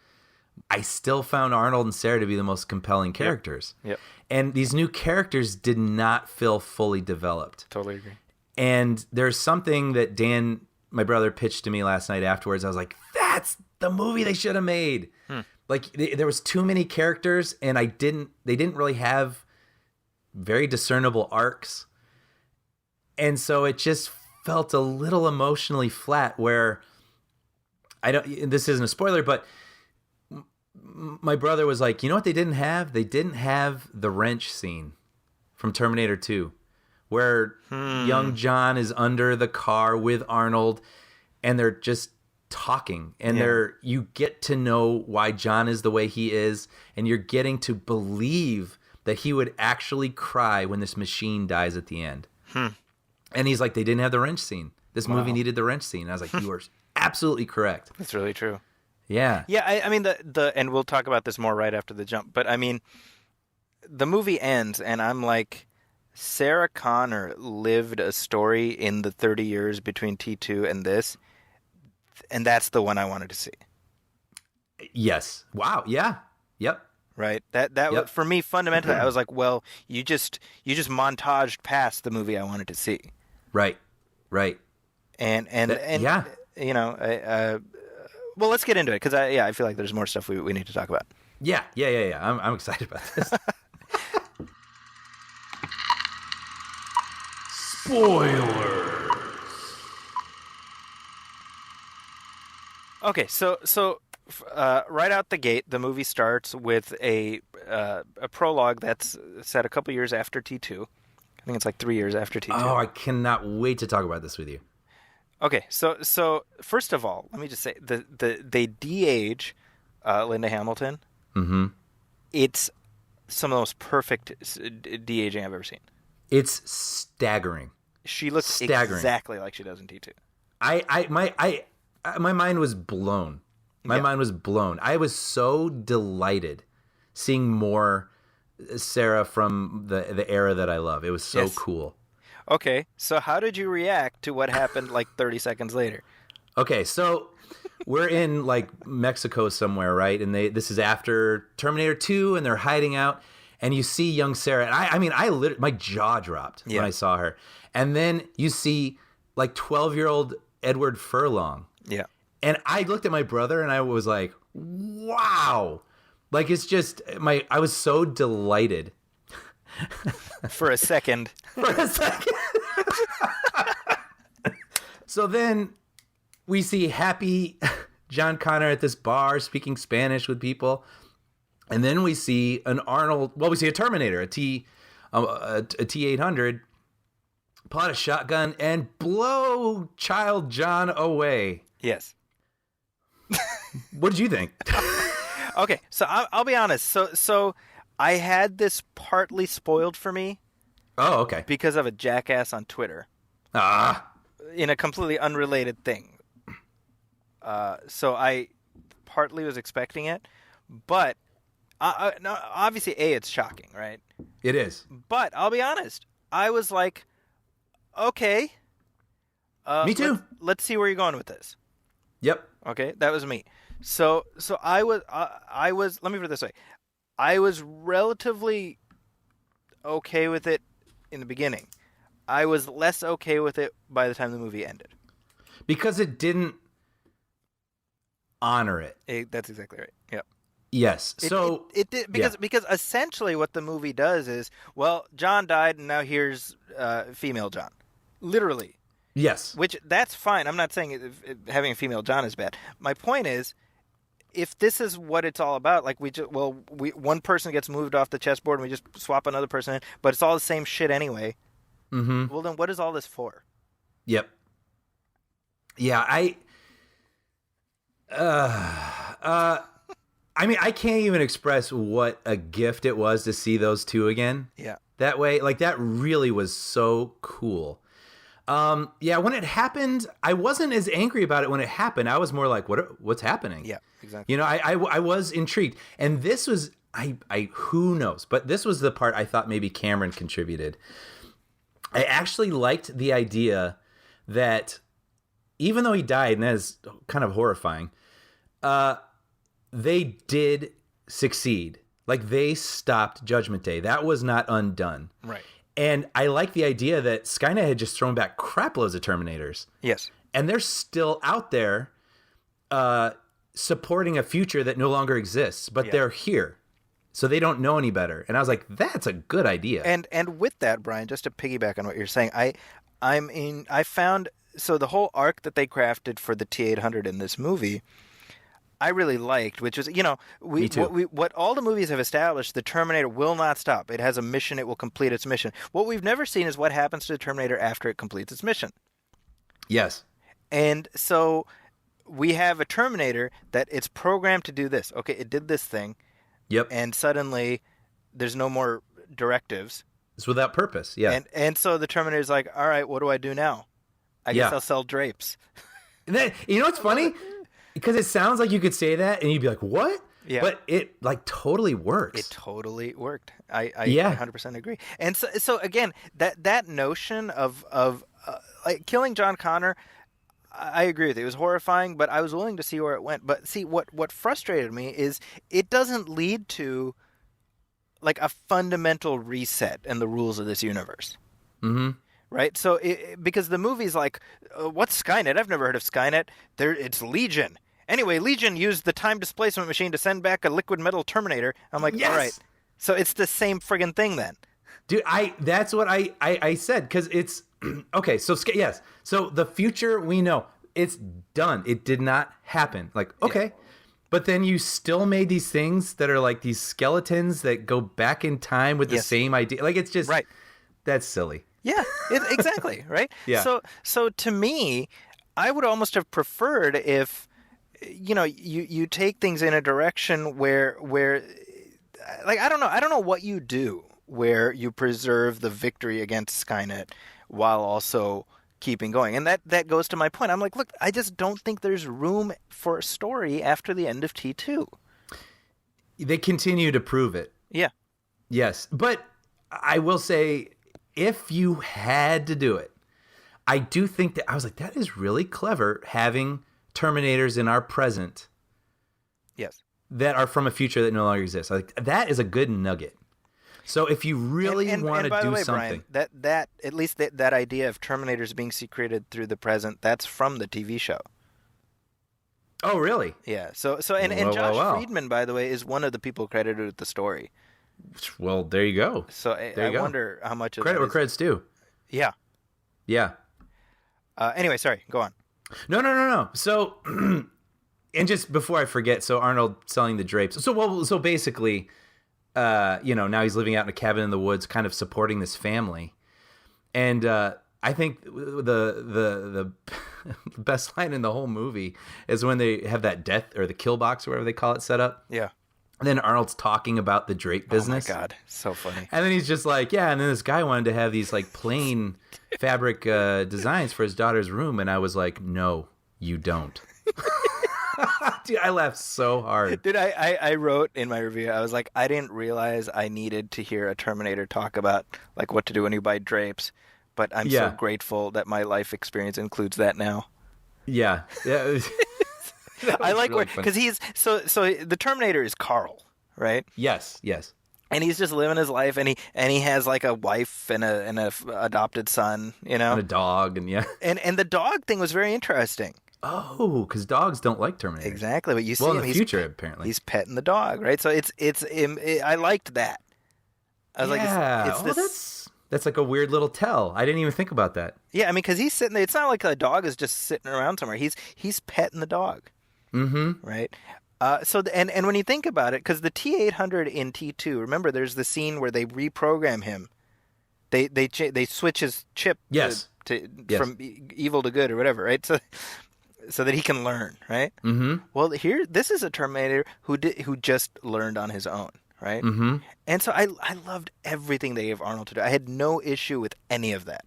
I still found Arnold and Sarah to be the most compelling characters. Yep. And these new characters did not feel fully developed. Totally agree. And there's something that Dan, my brother, pitched to me last night afterwards. I was like, that's the movie they should have made. Like there was too many characters, and they didn't really have very discernible arcs. And so it just felt a little emotionally flat, where this isn't a spoiler, but my brother was like, you know what they didn't have? They didn't have the wrench scene from Terminator 2, where young John is under the car with Arnold, and they're just talking, and you get to know why John is the way he is, and you're getting to believe that he would actually cry when this machine dies at the end. And he's like, they didn't have the wrench scene. This movie needed the wrench scene. And I was like, you are absolutely correct. That's really true. Yeah. Yeah, I mean, and we'll talk about this more right after the jump, but I mean, the movie ends, and I'm like, Sarah Connor lived a story in the 30 years between T2 and this, and that's the one I wanted to see. Yes. Wow. Yeah. Yep. Right. That for me, fundamentally, I was like, well, you just montaged past the movie I wanted to see. Right. Right. And yeah. You know, well, let's get into it, because I feel like there's more stuff we need to talk about. Yeah. I'm excited about this. Spoiler. Okay, so right out the gate, the movie starts with a prologue that's set a couple years after T2. I think it's like 3 years after T2. Oh, I cannot wait to talk about this with you. Okay, so first of all, let me just say they de-age Linda Hamilton. Mm-hmm. It's some of the most perfect de-aging I've ever seen. It's staggering. She looks exactly like she does in T2. My mind was blown. My mind was blown. I was so delighted seeing more Sarah from the era that I love. It was so cool. Okay, so how did you react to what happened like 30 seconds later? Okay, so we're in like Mexico somewhere, right? And this is after Terminator 2, and they're hiding out, and you see young Sarah. And I mean, my jaw dropped when I saw her. And then you see like 12-year-old Edward Furlong. Yeah. And I looked at my brother, and I was like, wow. Like, it's just, I was so delighted. For a second. So then we see happy John Connor at this bar speaking Spanish with people. And then we see we see a Terminator, a T-800, pull out a shotgun and blow child John away. Yes. What did you think? Okay, so I'll be honest. So I had this partly spoiled for me. Oh, okay. Because of a jackass on Twitter. In a completely unrelated thing. So I partly was expecting it, but no, obviously, it's shocking, right? It is. But I'll be honest. I was like, okay. Me too. Let's see where you're going with this. Yep. Okay, that was me. So I was. Let me put it this way. I was relatively okay with it in the beginning. I was less okay with it by the time the movie ended. Because it didn't honor it. That's exactly right. Yep. Yes. So it did because essentially what the movie does is, well, John died and now here's female John. Literally. Yes. Which that's fine. I'm not saying having a female John is bad. My point is, if this is what it's all about, like one person gets moved off the chessboard and we just swap another person in, but it's all the same shit anyway. Mm-hmm. Well, then what is all this for? Yep. Yeah, I I mean, I can't even express what a gift it was to see those two again. Yeah. That way, like that really was so cool. Yeah, when it happened, I wasn't as angry about it when it happened. I was more like, what's happening? Yeah, exactly. You know, I was intrigued. And this was, who knows? But this was the part I thought maybe Cameron contributed. I actually liked the idea that even though he died, and that is kind of horrifying, they did succeed. Like, they stopped Judgment Day. That was not undone. Right. And I like the idea that Skynet had just thrown back crap loads of Terminators. Yes. And they're still out there supporting a future that no longer exists, but they're here. So they don't know any better. And I was like, that's a good idea. And with that, Brian, just to piggyback on what you're saying, I found, so the whole arc that they crafted for the T-800 in this movie, I really liked, which is, you know, Me too. what all the movies have established, the Terminator will not stop. It has a mission, it will complete its mission. What we've never seen is what happens to the Terminator after it completes its mission. Yes. And so we have a Terminator that it's programmed to do this. Okay, it did this thing. Yep. And suddenly there's no more directives. It's without purpose. Yeah. And so the Terminator's like, all right, what do I do now? I guess I'll sell drapes. And then, you know what's funny? Because it sounds like you could say that and you'd be like, what? Yeah. But it like totally works. It totally worked. I 100% agree. And so again, that notion of like killing John Connor, I agree with you. It was horrifying, but I was willing to see where it went. But see, what frustrated me is it doesn't lead to like a fundamental reset in the rules of this universe. Mm-hmm. Right? So because the movie's like, what's Skynet? I've never heard of Skynet. it's Legion. Anyway, Legion used the time displacement machine to send back a liquid metal Terminator. I'm like, yes! All right. So it's the same friggin' thing then. Dude, that's what I said, because it's okay. So yes, so the future we know it's done. It did not happen. Like okay, but then you still made these things that are like these skeletons that go back in time with the same idea. Like it's just right. That's silly. Yeah, exactly. Right. Yeah. So to me, I would almost have preferred if you take things in a direction where like I don't know what you do where you preserve the victory against Skynet while also keeping going. And that goes to my point. I'm like, look, I just don't think there's room for a story after the end of T2. They continue to prove it. Yeah. Yes. But I will say, if you had to do it, I do think that I was like, that is really clever having Terminators in our present. Yes. That are from a future that no longer exists. Like, that is a good nugget. So if you really want to do something, Brian, that at least that idea of Terminators being secreted through the present, that's from the TV show. Oh, really? Yeah. So and Josh Friedman, by the way, is one of the people credited with the story. Well, there you go. So I wonder how much of credit that where credit's due. Yeah. Yeah. Anyway, sorry. Go on. No. So, and just before I forget, so Arnold selling the drapes. So basically, now he's living out in a cabin in the woods, kind of supporting this family. And I think the best line in the whole movie is when they have that death or the kill box or whatever they call it set up. Yeah. And then Arnold's talking about the drape business. Oh my God, so funny. And then he's just like, yeah. And then this guy wanted to have these like plain fabric designs for his daughter's room, and I was like, no, you don't. Dude, I laughed so hard. Dude, I wrote in my review, I was like, I didn't realize I needed to hear a Terminator talk about like what to do when you buy drapes, but I'm so grateful that my life experience includes that now. Yeah. I like really because he's so the Terminator is Carl, right? Yes. And he's just living his life, and he has like a wife and a adopted son, and a dog, and and the dog thing was very interesting. Oh, because dogs don't like Terminators. Exactly, but you see in him, the future apparently he's petting the dog, right? So I liked that. I was like, that's like a weird little tell. I didn't even think about that. Yeah, I mean, because he's sitting there. It's not like a dog is just sitting around somewhere. He's petting the dog. Mm-hmm. Right. And when you think about it, because the T-800 in T2, remember, there's the scene where they reprogram him. They switch his chip. Yes. From evil to good or whatever, right? so that he can learn, right? Mm-hmm. Well, this is a Terminator who just learned on his own, right? Mm-hmm. And so I loved everything they gave Arnold to do. I had no issue with any of that.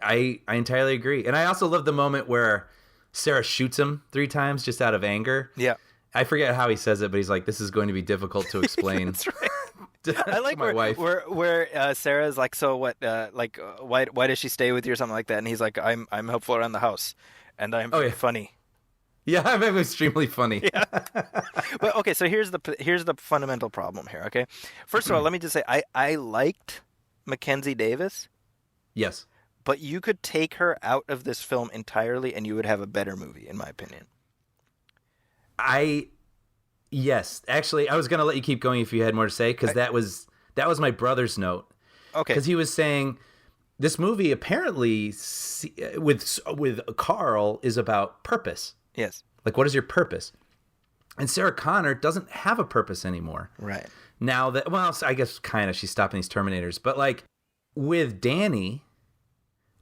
I entirely agree, and I also love the moment where Sarah shoots him 3 times just out of anger. Yeah. I forget how he says it, but he's like, "This is going to be difficult to explain." That's right. I like my wife. where Sarah's like, so what? Why does she stay with you or something like that? And he's like, I'm helpful around the house, and I'm funny. Yeah, I'm extremely funny. Yeah. But okay, so here's the fundamental problem here. Okay, first of all, let me just say I liked Mackenzie Davis. Yes. But you could take her out of this film entirely, and you would have a better movie, in my opinion. Yes, actually, I was gonna let you keep going if you had more to say, because that was my brother's note. Okay, because he was saying this movie apparently with Carl is about purpose. Yes, like what is your purpose? And Sarah Connor doesn't have a purpose anymore. Right now that, well, I guess kind of she's stopping these Terminators, but like with Danny,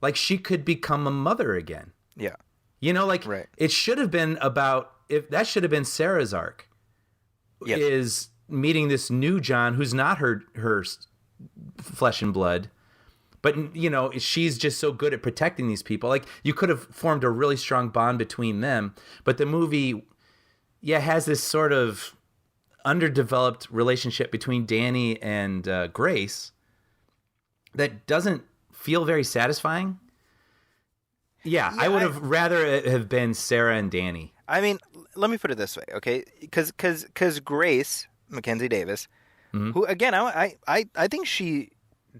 like she could become a mother again. Yeah, like right. It should have been about. If that should have been Sarah's arc, yes. Is meeting this new John who's not her flesh and blood, but she's just so good at protecting these people. Like you could have formed a really strong bond between them, but the movie, has this sort of underdeveloped relationship between Danny and Grace that doesn't feel very satisfying. Yeah, I would have rather have been Sarah and Danny. I mean, let me put it this way, okay? Because Grace Mackenzie Davis, mm-hmm. who again, I think she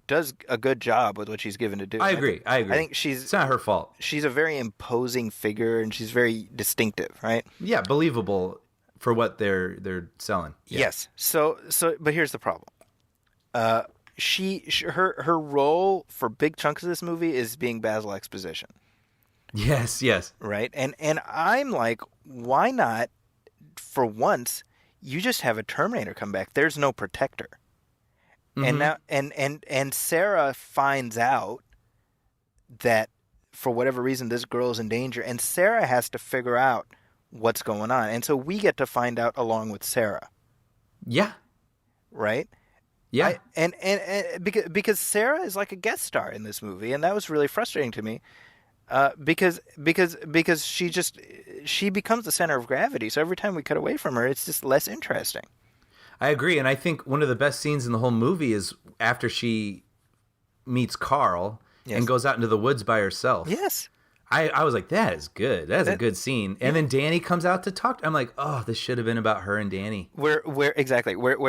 does a good job with what she's given to do. I agree. I think it's not her fault. She's a very imposing figure, and she's very distinctive, right? Yeah, believable for what they're selling. Yeah. Yes. So, but here's the problem. Her role for big chunks of this movie is being Basil Exposition. Yes. Right? And I'm like, why not, for once, you just have a Terminator come back? There's no protector. Mm-hmm. And now and Sarah finds out that for whatever reason this girl is in danger, and Sarah has to figure out what's going on. And so we get to find out along with Sarah. Yeah. Right? Yeah. And because Sarah is like a guest star in this movie, and that was really frustrating to me. Because she becomes the center of gravity. So every time we cut away from her, it's just less interesting. I agree, and I think one of the best scenes in the whole movie is after she meets Carl and goes out into the woods by herself. Yes. I was like, that is good. That's a good scene. And then Danny comes out to talk. I'm like, oh, this should have been about her and Danny. Where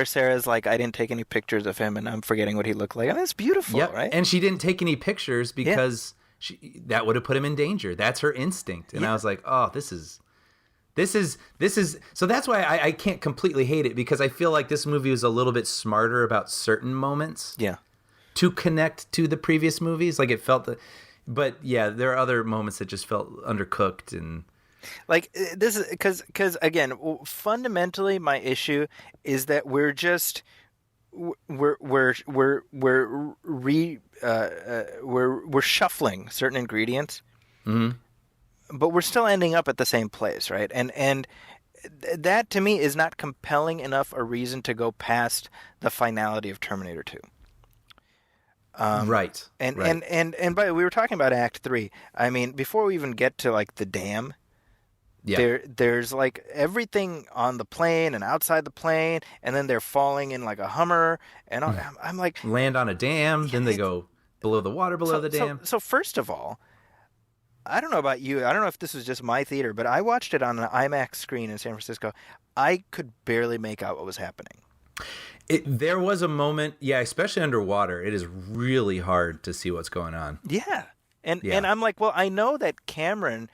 Sarah's like, I didn't take any pictures of him, and I'm forgetting what he looked like. I mean, it's beautiful, right? And she didn't take any pictures because that would have put him in danger. That's her instinct. And I was like, oh, this is. So that's why I can't completely hate it, because I feel like this movie was a little bit smarter about certain moments. Yeah. To connect to the previous movies, like it felt. But yeah, there are other moments that just felt undercooked and. Like this is because again, fundamentally, my issue is that we're shuffling certain ingredients, but we're still ending up at the same place, right? And that to me is not compelling enough a reason to go past the finality of Terminator 2. Right. And by the way, we were talking about Act 3. I mean, before we even get to like the dam. Yeah. There's like everything on the plane and outside the plane, and then they're falling in like a Hummer, and I'm like, land on a dam, then they go below the water, below the dam. So first of all, I don't know about you. I don't know if this was just my theater, but I watched it on an IMAX screen in San Francisco. I could barely make out what was happening. There was a moment, especially underwater. It is really hard to see what's going on. Yeah, and I'm like, well, I know that Cameron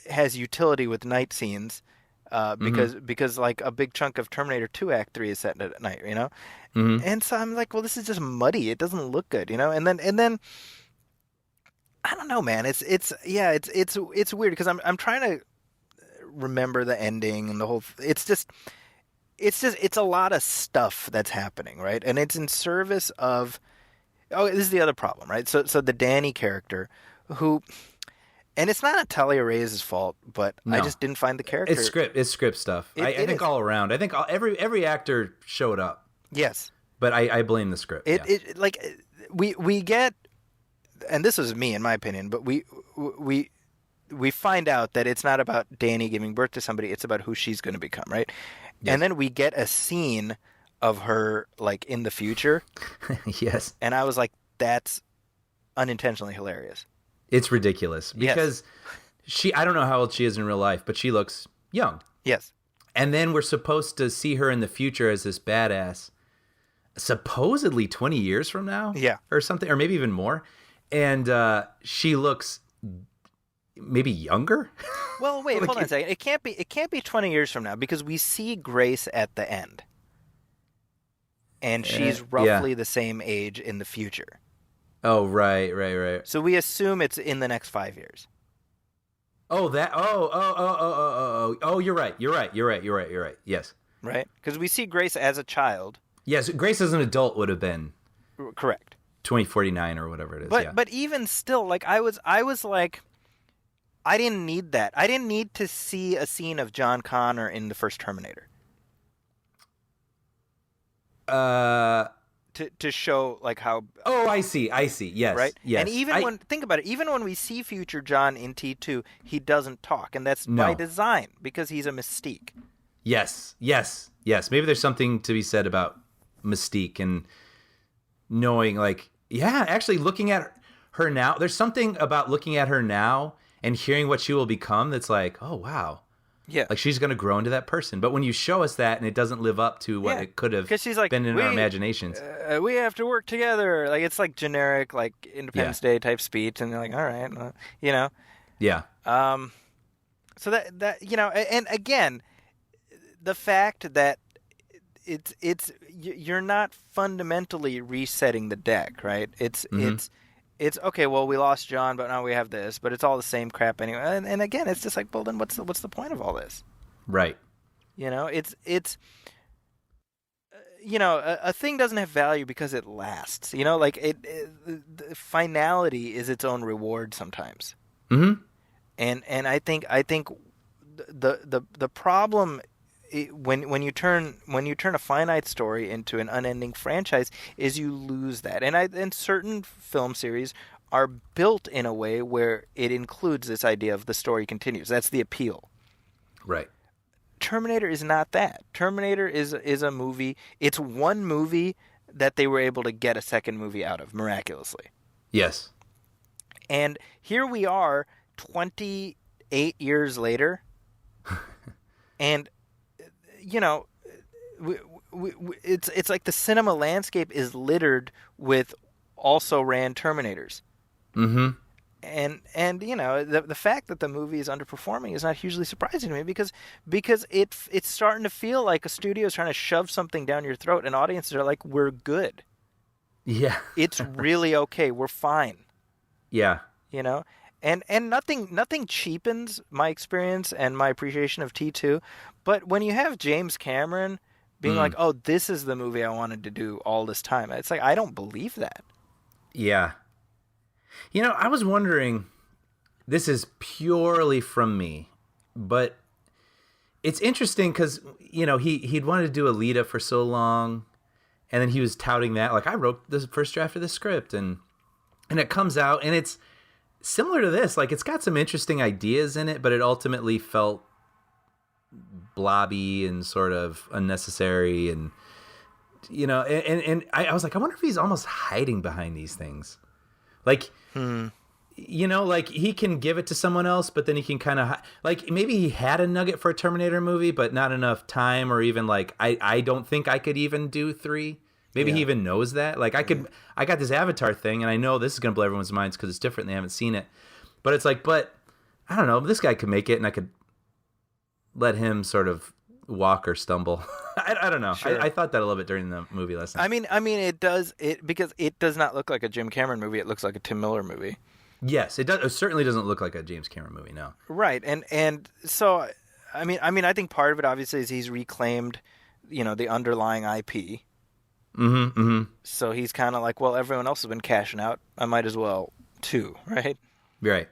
has utility with night scenes because like a big chunk of Terminator 2 Act 3 is set at night, and so I'm like, well, this is just muddy. It doesn't look good, and then I don't know, man. It's weird because I'm trying to remember the ending and the whole. It's a lot of stuff that's happening, right? And it's in service of. Oh, this is the other problem, right? So the Danny character, who. And it's not Natalia Reyes' fault, but I No. just didn't find the character. It's script stuff. I think is. all around. I think every actor showed up, Yes. but I blame the script. It like we get, and this is me in my opinion, but we find out that it's not about Danny giving birth to somebody, it's about who she's going to become, right? Yes. And then we get a scene of her like in the future. Yes. And I was like, that's unintentionally hilarious. It's ridiculous because I don't know how old she is in real life, but she looks young. Yes. And then we're supposed to see her in the future as this badass, supposedly 20 years from now. Yeah. Or something, or maybe even more. And she looks maybe younger. Well, wait, Like, hold on a second. It can't be 20 years from now because we see Grace at the end. And she's roughly the same age in the future. Oh, right. So we assume it's in the next 5 years. Oh, you're right. Yes. Right? Because we see Grace as a child. Yes, Grace as an adult would have been Correct. 2049 or whatever it is. But even still, like I was like, I didn't need that. I didn't need to see a scene of John Connor in the first Terminator. To show like how. Oh, I see. Yes. Right. Yes. And even think about it, even when we see future John in T2, he doesn't talk, and that's by design because he's a mystique. Yes. Maybe there's something to be said about mystique and knowing, like, actually looking at her now. There's something about looking at her now and hearing what she will become that's like, oh wow. Yeah. Like she's going to grow into that person. But when you show us that and it doesn't live up to what it could have she's like, been in our imaginations. We have to work together. Like it's like generic, like Independence Day type speech. And they're like, all right, you know? Yeah. So that, you know, and again, the fact that you're not fundamentally resetting the deck, right? It's okay. Well, we lost John, but now we have this. But it's all the same crap anyway. And again, it's just like, well, then what's the point of all this? Right. You know, it's you know, a thing doesn't have value because it lasts. You know, like the finality is its own reward sometimes. Mm-hmm. And I think the problem. When you turn a finite story into an unending franchise, is you lose that. And certain film series are built in a way where it includes this idea of the story continues. That's the appeal. Right. Terminator is not that. Terminator is a movie. It's one movie that they were able to get a second movie out of miraculously. Yes. And here we are 28 years later, and you know, it's like the cinema landscape is littered with also ran Terminators. Mm-hmm. And you know, the fact that the movie is underperforming is not hugely surprising to me because it's starting to feel like a studio is trying to shove something down your throat, and audiences are like, we're good. Yeah. It's really okay. We're fine. Yeah. You know? And nothing cheapens my experience and my appreciation of T2, but when you have James Cameron being like, "Oh, this is the movie I wanted to do all this time," it's like I don't believe that. Yeah. You know, I was wondering. This is purely from me, but it's interesting because you know he'd wanted to do Alita for so long, and then he was touting that like I wrote the first draft of the script, and it comes out and it's similar to this. Like it's got some interesting ideas in it, but it ultimately felt blobby and sort of unnecessary, and you know, and I was like, I wonder if he's almost hiding behind these things, like. You know, like he can give it to someone else, but then he can kind of like maybe he had a nugget for a Terminator movie, but not enough time, or even like I don't think I could even do 3. Maybe he even knows that. Like I got this Avatar thing, and I know this is gonna blow everyone's minds because it's different. And they haven't seen it, but it's like, but I don't know. This guy could make it, and I could let him sort of walk or stumble. I don't know. Sure. I thought that a little bit during the movie last night. I mean, it does because it does not look like a Jim Cameron movie. It looks like a Tim Miller movie. Yes, it does. It certainly doesn't look like a James Cameron movie. No. Right, and so I mean, I think part of it obviously is he's reclaimed, you know, the underlying IP. Mm-hmm. So he's kind of like, well, everyone else has been cashing out. I might as well too, right? Right.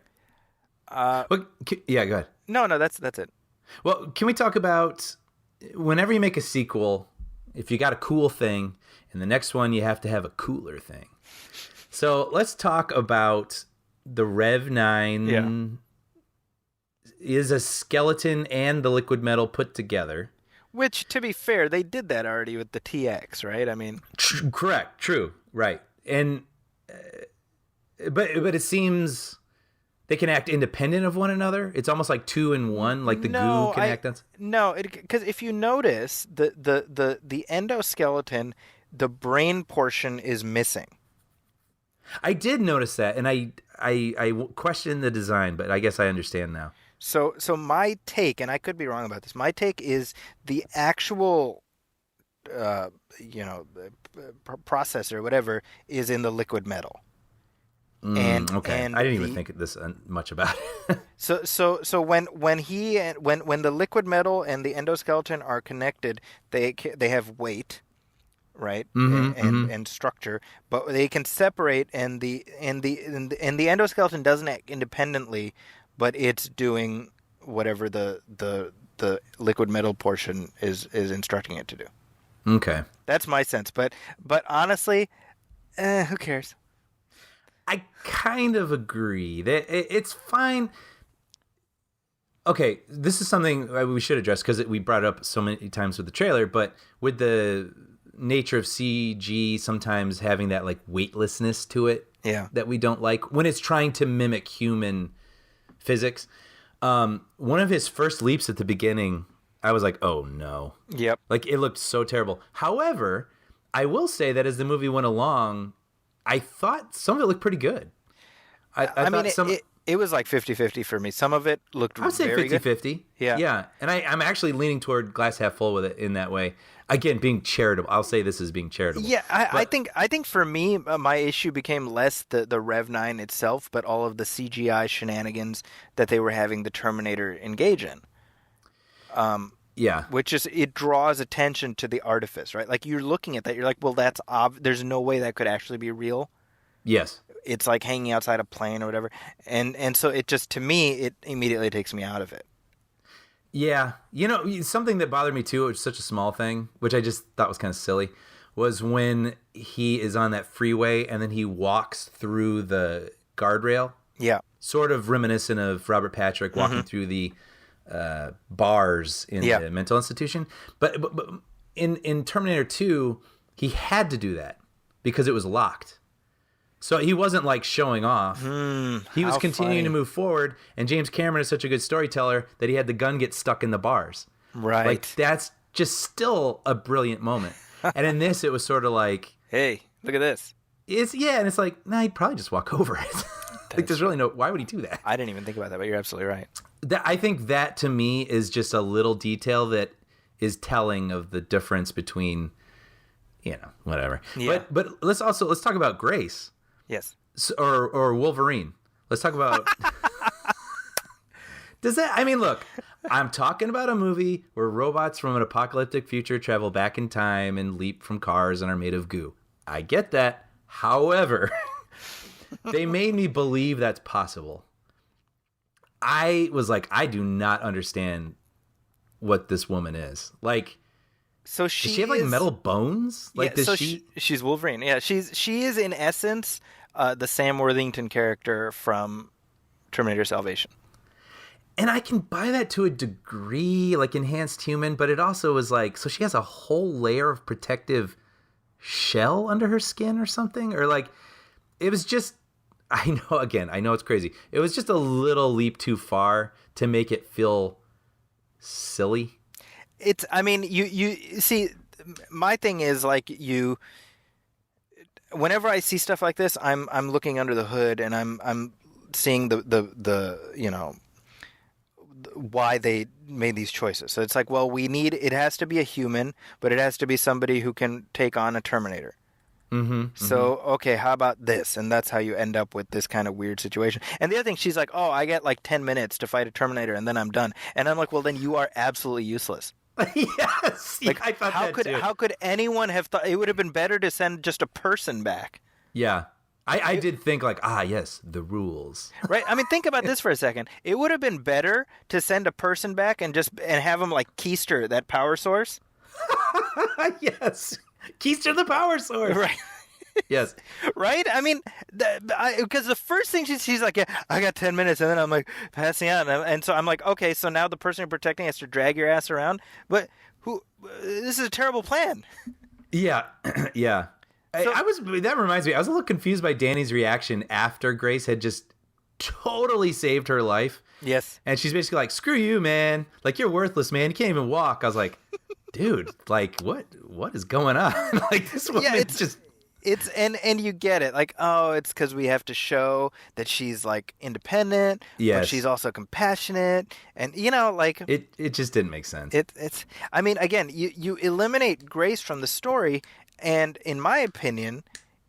Well, yeah, go ahead. No, that's it. Well, can we talk about whenever you make a sequel, if you got a cool thing, and the next one you have to have a cooler thing. So let's talk about the Rev 9 is a skeleton and the liquid metal put together. Which, to be fair, they did that already with the TX, right? I mean, correct, true, right, and but it seems they can act independent of one another. It's almost like two in one, like the goo can act on. No, because if you notice, the endoskeleton, the brain portion is missing. I did notice that, and I questioned the design, but I guess I understand now. So my take, and I could be wrong about this, my take is the actual, processor, whatever, is in the liquid metal. Okay, and I didn't even think this much about it. So when the liquid metal and the endoskeleton are connected, they have weight, right, and structure, but they can separate, and the endoskeleton doesn't act independently, but it's doing whatever the liquid metal portion is instructing it to do. Okay, that's my sense, but honestly, who cares? I kind of agree that it's fine. Okay, this is something we should address because we brought it up so many times with the trailer, but with the nature of CG sometimes having that like weightlessness to it that we don't like when it's trying to mimic human physics. One of his first leaps at the beginning, I was like, oh no. Yep. Like it looked so terrible. However, I will say that as the movie went along, I thought some of it looked pretty good. I mean, it was like 50-50 for me. Some of it looked very good. I would say 50-50. Yeah. Yeah. And I'm actually leaning toward glass half full with it in that way. Again, being charitable. I'll say this is being charitable. Yeah, I think for me, my issue became less the Rev 9 itself, but all of the CGI shenanigans that they were having the Terminator engage in. Yeah. Which is, it draws attention to the artifice, right? Like, you're looking at that, you're like, well, that's there's no way that could actually be real. Yes. It's like hanging outside a plane or whatever. And so it just, to me, it immediately takes me out of it. Yeah. You know, something that bothered me too, which is such a small thing, which I just thought was kind of silly, was when he is on that freeway and then he walks through the guardrail. Yeah. Sort of reminiscent of Robert Patrick walking through the bars in the mental institution. But in Terminator 2, he had to do that because it was locked. So he wasn't like showing off. He was continuing to move forward, and James Cameron is such a good storyteller that he had the gun get stuck in the bars. Right. Like, that's just still a brilliant moment. And in this, it was sort of like, hey, look at this. And it's like, nah, he'd probably just walk over it. Like, there's really no, why would he do that? I didn't even think about that, but you're absolutely right. I think that, to me, is just a little detail that is telling of the difference between, whatever. Yeah. But let's talk about Grace. Yes. Or Wolverine. Let's talk about... Look, I'm talking about a movie where robots from an apocalyptic future travel back in time and leap from cars and are made of goo. I get that. However, they made me believe that's possible. I was like, I do not understand what this woman is. Like, so does she have like metal bones? Like, yeah, she's Wolverine. Yeah, she is in essence the Sam Worthington character from Terminator Salvation. And I can buy that to a degree, like enhanced human, but it also is like, so she has a whole layer of protective shell under her skin or something? Or like, it was just, I know it's crazy. It was just a little leap too far to make it feel silly. You see, my thing is like whenever I see stuff like this, I'm looking under the hood and I'm seeing the why they made these choices. So it's like, well, it has to be a human, but it has to be somebody who can take on a Terminator. So, okay, how about this? And that's how you end up with this kind of weird situation. And the other thing, she's like, oh, I get like 10 minutes to fight a Terminator and then I'm done. And I'm like, well, then you are absolutely useless. Yes, like, I thought how could anyone have thought it would have been better to send just a person back? Yeah, I did think like, yes, the rules. Right? I mean, think about this for a second. It would have been better to send a person back and have them like keister that power source. Yes. Keister the power source. Right. Yes. Right? I mean, because the first thing she's like, yeah, I got 10 minutes, and then I'm like passing out, and so I'm like, okay, so now the person you're protecting has to drag your ass around, but this is a terrible plan. Yeah, yeah. So, that reminds me, I was a little confused by Danny's reaction after Grace had just totally saved her life. Yes. And she's basically like, screw you, man. Like, you're worthless, man. You can't even walk. I was like, dude, like, what is going on? Like, this woman It's and you get it, like, oh, it's because we have to show that she's like independent, but she's also compassionate, and like it just didn't make sense. It's I mean, again, you eliminate Grace from the story, and in my opinion,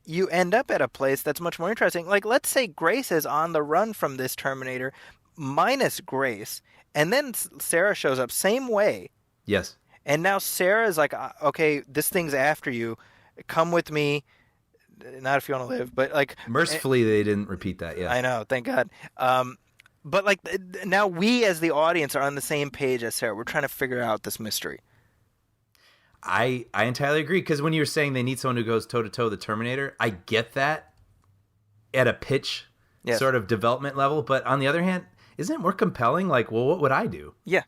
you end up at a place that's much more interesting. Like, let's say Grace is on the run from this Terminator, minus Grace, and then Sarah shows up same way. Yes. And now Sarah is like, okay, this thing's after you. Come with me. Not if you want to live, but like mercifully they didn't repeat that. Yeah, I know, thank God. But like now we as the audience are on the same page as Sarah. We're trying to figure out this mystery. I entirely agree, because when you were saying they need someone who goes toe to toe with the Terminator, I get that at a pitch sort of development level. But on the other hand, isn't it more compelling? Like, well, what would I do? Yeah.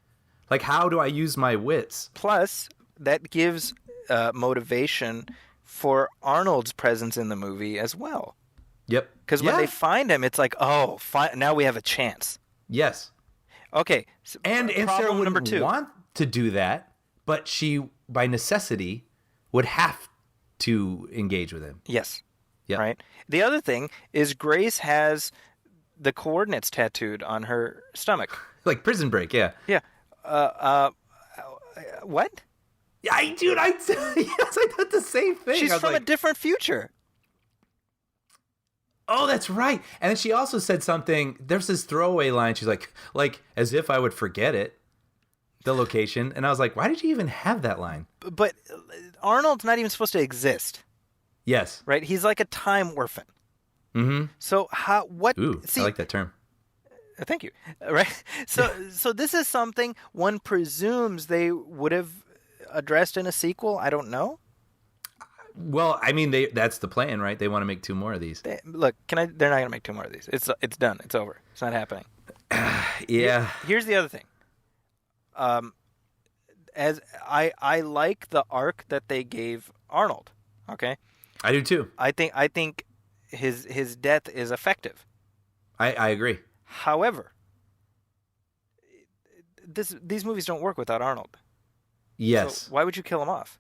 Like, how do I use my wits? Plus, that gives motivation for Arnold's presence in the movie as well. Yep. Because when they find him, it's like, oh, now we have a chance. Yes. Okay. So and Sarah wouldn't want to do that, but she, by necessity, would have to engage with him. Yes. Yep. Right? The other thing is Grace has the coordinates tattooed on her stomach. Like Prison Break, yeah. Yeah. What? Yes, I thought the same thing. She's from a different future. Oh, that's right. And then she also said something. There's this throwaway line. She's like as if I would forget it, the location. And I was like, why did you even have that line? But Arnold's not even supposed to exist. Yes. Right? He's like a time orphan. Mm-hmm. So Ooh, I like that term. Thank you. Right? So this is something one presumes they would have addressed in a sequel. I don't know. Well, I mean, that's the plan, right? They want to make 2 more of these. They're not going to make 2 more of these. It's done. It's over. It's not happening. Yeah. Here's the other thing. As I like the arc that they gave Arnold. Okay. I do too. I think his death is effective. I agree. However, these movies don't work without Arnold. Yes. So why would you kill him off?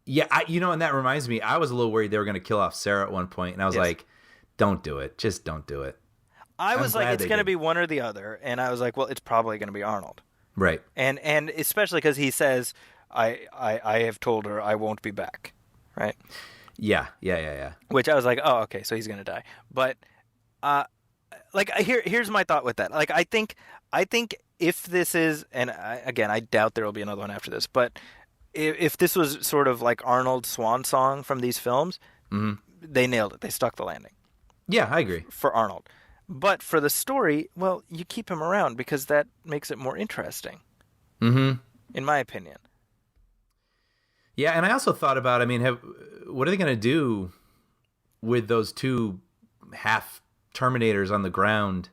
Yeah, and that reminds me, I was a little worried they were going to kill off Sarah at one point, and I was like, don't do it. Just don't do it. I was like, it's going to be one or the other, and I was like, well, it's probably going to be Arnold. Right. And especially because he says, I have told her I won't be back. Right? Yeah. Which I was like, oh, okay, so he's going to die. But like here's my thought with that. Like I think if this is, and I doubt there will be another one after this, but if this was sort of like Arnold's swan song from these films, they nailed it. They stuck the landing. Yeah, I agree. For Arnold. But for the story, well, you keep him around because that makes it more interesting. Mm-hmm. In my opinion. Yeah, and I also thought about, I mean, what are they going to do with those 2 half Terminators on the ground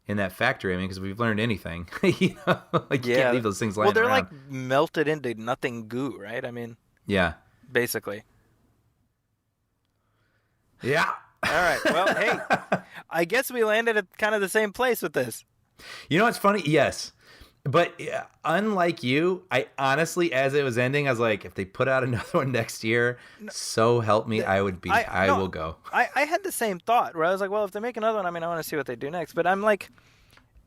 in that factory? I mean, because we've learned anything. You can't leave those things lying around. Well, they're like melted into nothing goo, right? I mean, yeah, basically. Yeah. All right. Well, hey, I guess we landed at kind of the same place with this. You know what's funny? Yes. But unlike you, I honestly, as it was ending, I was like, if they put out another one next year, so help me, I will go. I had the same thought where I was like, well, if they make another one, I mean, I want to see what they do next. But I'm like,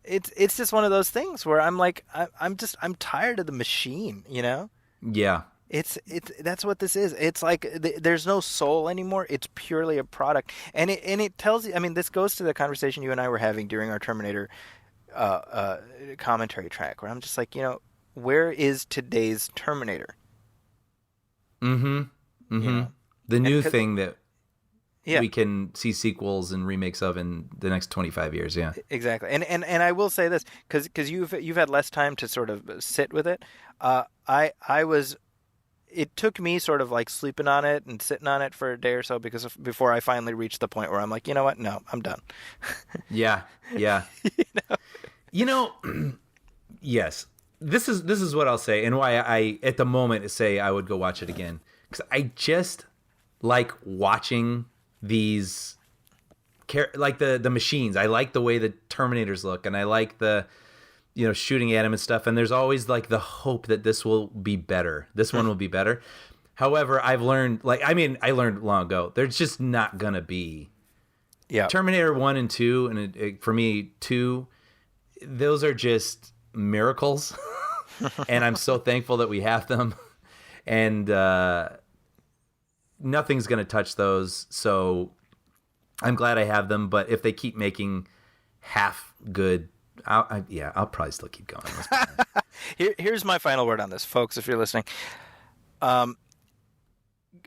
it's just one of those things where I'm like, I'm tired of the machine, you know? Yeah. It's that's what this is. It's like there's no soul anymore. It's purely a product, and it tells you. I mean, this goes to the conversation you and I were having during our Terminator commentary track, where I'm just like, where is today's Terminator? Mm-hmm. Mm-hmm. You know? The new thing that we can see sequels and remakes of in the next 25 years. Yeah. Exactly. And I will say this because you've had less time to sort of sit with it. I was. It took me sort of like sleeping on it and sitting on it for a day or so before I finally reached the point where I'm like, you know what? No, I'm done. Yeah. Yes. This is what I'll say, and why I at the moment say I would go watch it again, because I just like watching these, like the machines. I like the way the Terminators look, and I like the shooting at him and stuff. And there's always like the hope that this will be better. This one will be better. However, I've learned, I learned long ago, there's just not gonna be. Yeah. Terminator 1 and 2, and for me 2, those are just miracles. And I'm so thankful that we have them. And nothing's going to touch those. So I'm glad I have them. But if they keep making half good, I'll probably still keep going. Here's my final word on this, folks, if you're listening.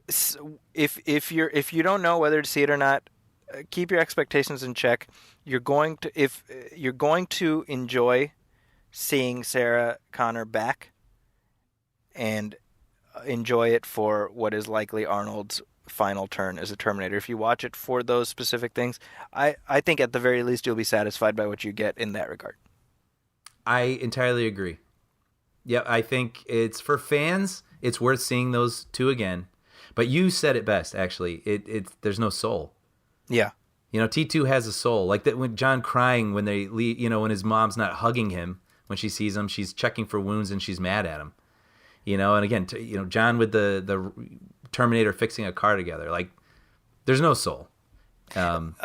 So if you don't know whether to see it or not, keep your expectations in check. You're going to enjoy seeing Sarah Connor back, and enjoy it for what is likely Arnold's final turn as a Terminator. If you watch it for those specific things, I think at the very least you'll be satisfied by what you get in that regard. I entirely agree. Yeah, I think it's for fans. It's worth seeing those two again. But you said it best, actually. There's no soul. Yeah. T2 has a soul. Like that when John crying when they leave, when his mom's not hugging him when she sees him, she's checking for wounds and she's mad at him. And again, John with the Terminator fixing a car together. Like, there's no soul. Brian,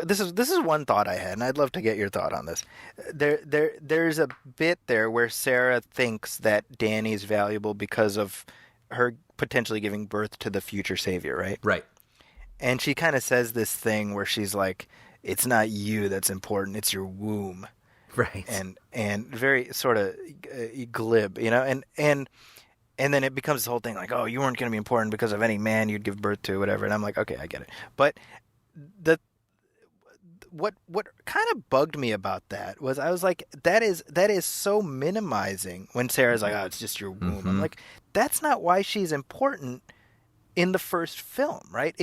this is one thought I had, and I'd love to get your thought on this. There's a bit there where Sarah thinks that Danny's valuable because of her potentially giving birth to the future savior, right? Right. And she kind of says this thing where she's like, "It's not you that's important; it's your womb." Right. And very sort of glib, and then it becomes this whole thing like, oh, you weren't going to be important because of any man you'd give birth to, whatever. And I'm like, okay, I get it. But what kind of bugged me about that was I was like, that is so minimizing when Sarah's like, oh, it's just your womb. Mm-hmm. I'm like, that's not why she's important in the first film, right?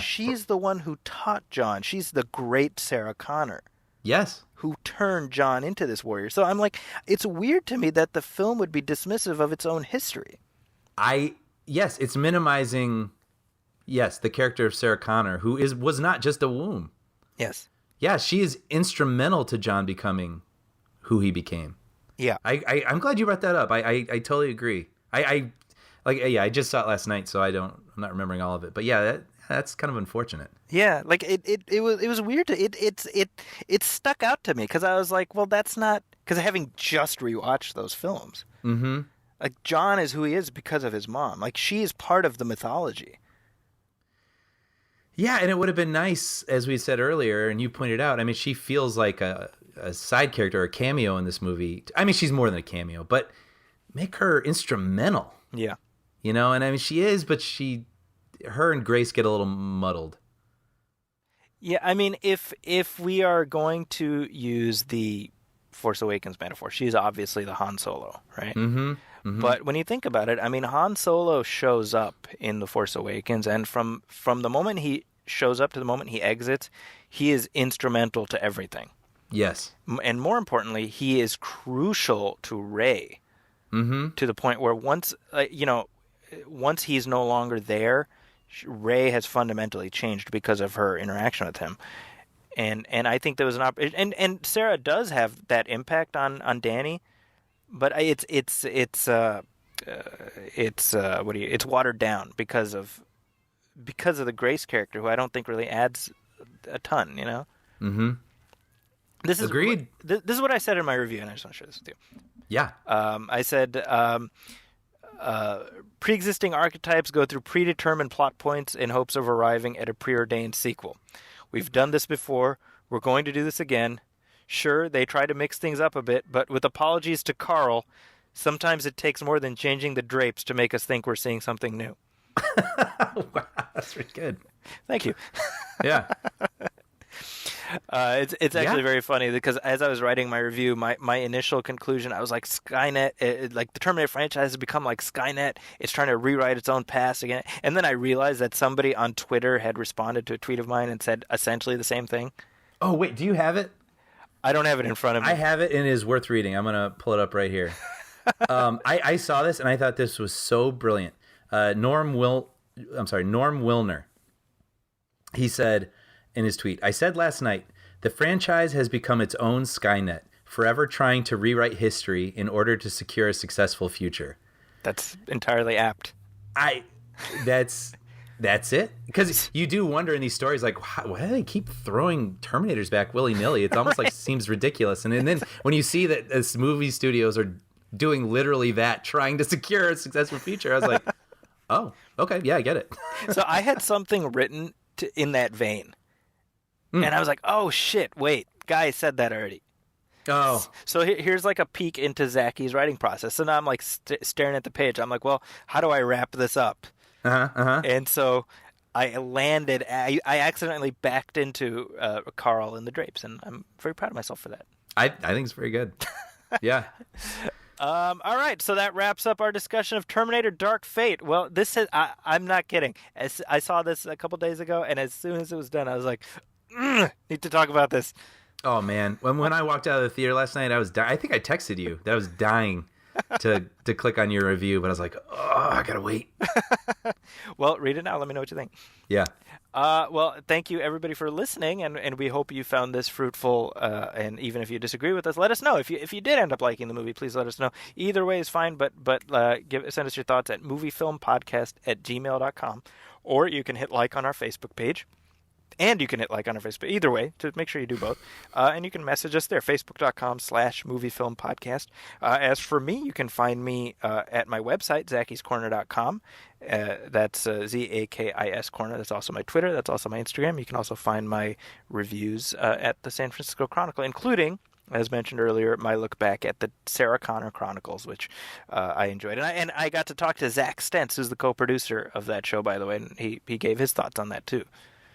She's the one who taught John. She's the great Sarah Connor. Yes. Who turned John into this warrior. So I'm like, it's weird to me that the film would be dismissive of its own history. Yes, it's minimizing, the character of Sarah Connor, who was not just a womb. Yes. Yeah, she is instrumental to John becoming who he became. Yeah. I'm glad you brought that up. I totally agree. I just saw it last night, so I'm not remembering all of it. But yeah, that's kind of unfortunate. Yeah, like it was weird. It stuck out to me because I was like, well, that's not because having just rewatched those films. Mm-hmm. Like John is who he is because of his mom. Like she is part of the mythology. Yeah, and it would have been nice, as we said earlier, and you pointed out. I mean, she feels like a side character, a cameo in this movie. I mean, she's more than a cameo, but make her instrumental. Yeah, and I mean, she is, but her and Grace get a little muddled. Yeah, I mean, if we are going to use the Force Awakens metaphor, she's obviously the Han Solo, right? Mm-hmm. Mm-hmm. But when you think about it, I mean, Han Solo shows up in the Force Awakens, and from the moment he shows up to the moment he exits, he is instrumental to everything. Yes. And more importantly, he is crucial to Rey. Mm-hmm. To the point where once he's no longer there, Rey has fundamentally changed because of her interaction with him, and I think there was an and Sarah does have that impact on Danny, but it's watered down because of the Grace character, who I don't think really adds a ton. Mm-hmm. This is agreed. This is what I said in my review, and I just want to share this with you. Yeah. I said. Pre-existing archetypes go through predetermined plot points in hopes of arriving at a preordained sequel. We've done this before. We're going to do this again. Sure, they try to mix things up a bit, but with apologies to Carl, sometimes it takes more than changing the drapes to make us think we're seeing something new. Wow, that's pretty good. Thank you. Yeah. It's actually very funny because as I was writing my review, my initial conclusion, I was like, Skynet, like the Terminator franchise has become like Skynet. It's trying to rewrite its own past again. And then I realized that somebody on Twitter had responded to a tweet of mine and said essentially the same thing. Oh, wait, do you have it? I don't have it in front of me. I have it, and it is worth reading. I'm going to pull it up right here. I saw this, and I thought this was so brilliant. Norm Wilner. He said in his tweet, I said last night, the franchise has become its own Skynet, forever trying to rewrite history in order to secure a successful future. That's entirely apt. That's it. Because you do wonder in these stories, like, why do they keep throwing Terminators back willy-nilly? It's almost like seems ridiculous. And then when you see that this movie studios are doing literally that, trying to secure a successful future, I was like, oh, okay, yeah, I get it. So I had something written in that vein. And I was like, oh, shit, wait, guy said that already. Oh. So here's like a peek into Zacky's writing process. So now I'm like staring at the page. I'm like, well, how do I wrap this up? And so I landed, I accidentally backed into Carl and the Drapes, and I'm very proud of myself for that. I think it's very good. Yeah. All right, so that wraps up our discussion of Terminator Dark Fate. Well, I'm not kidding. I saw this a couple days ago, and as soon as it was done, I was like, need to talk about this. Oh, man. When I walked out of the theater last night, I think I texted you that I was dying to click on your review, but I was like, oh, I gotta wait. Well, read it now. Let me know what you think. Yeah. Well, thank you everybody for listening, and we hope you found this fruitful. And even if you disagree with us, let us know. If you did end up liking the movie, please let us know. Either way is fine, but send us your thoughts at moviefilmpodcast@gmail.com, or you can hit like on our Facebook page. And you can hit like on our Facebook. Either way, to make sure you do both. And you can message us there, facebook.com/moviefilmpodcast. As for me, you can find me at my website, zackyscorner.com. That's ZAKIS Corner. That's also my Twitter. That's also my Instagram. You can also find my reviews at the San Francisco Chronicle, including, as mentioned earlier, my look back at the Sarah Connor Chronicles, which I enjoyed. And I got to talk to Zach Stentz, who's the co-producer of that show, by the way, and he gave his thoughts on that, too.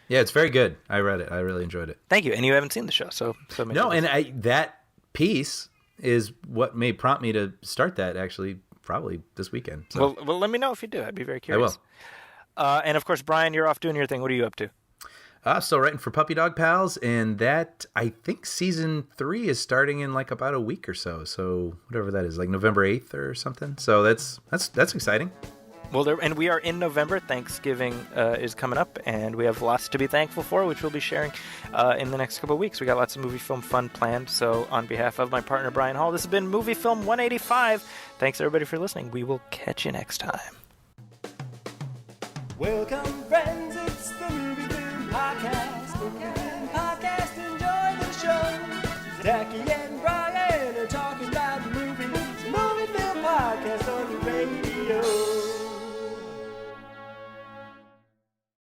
Yeah, it's very good. I read it. I really enjoyed it. Thank you. And you haven't seen the show, so no. And that piece is what may prompt me to start that actually probably this weekend. So. Well, let me know if you do. I'd be very curious. I will. And of course, Brian, you're off doing your thing. What are you up to? Still writing for Puppy Dog Pals, and that I think season 3 is starting in like about a week or so. So whatever that is, like November 8th or something. So that's exciting. Well, and we are in November. Thanksgiving is coming up, and we have lots to be thankful for, which we'll be sharing in the next couple of weeks. We got lots of movie film fun planned. So on behalf of my partner, Brian Hall, this has been Movie Film 185. Thanks, everybody, for listening. We will catch you next time. Welcome, friends, it's the Movie Film Podcast. Enjoy the show. Zachy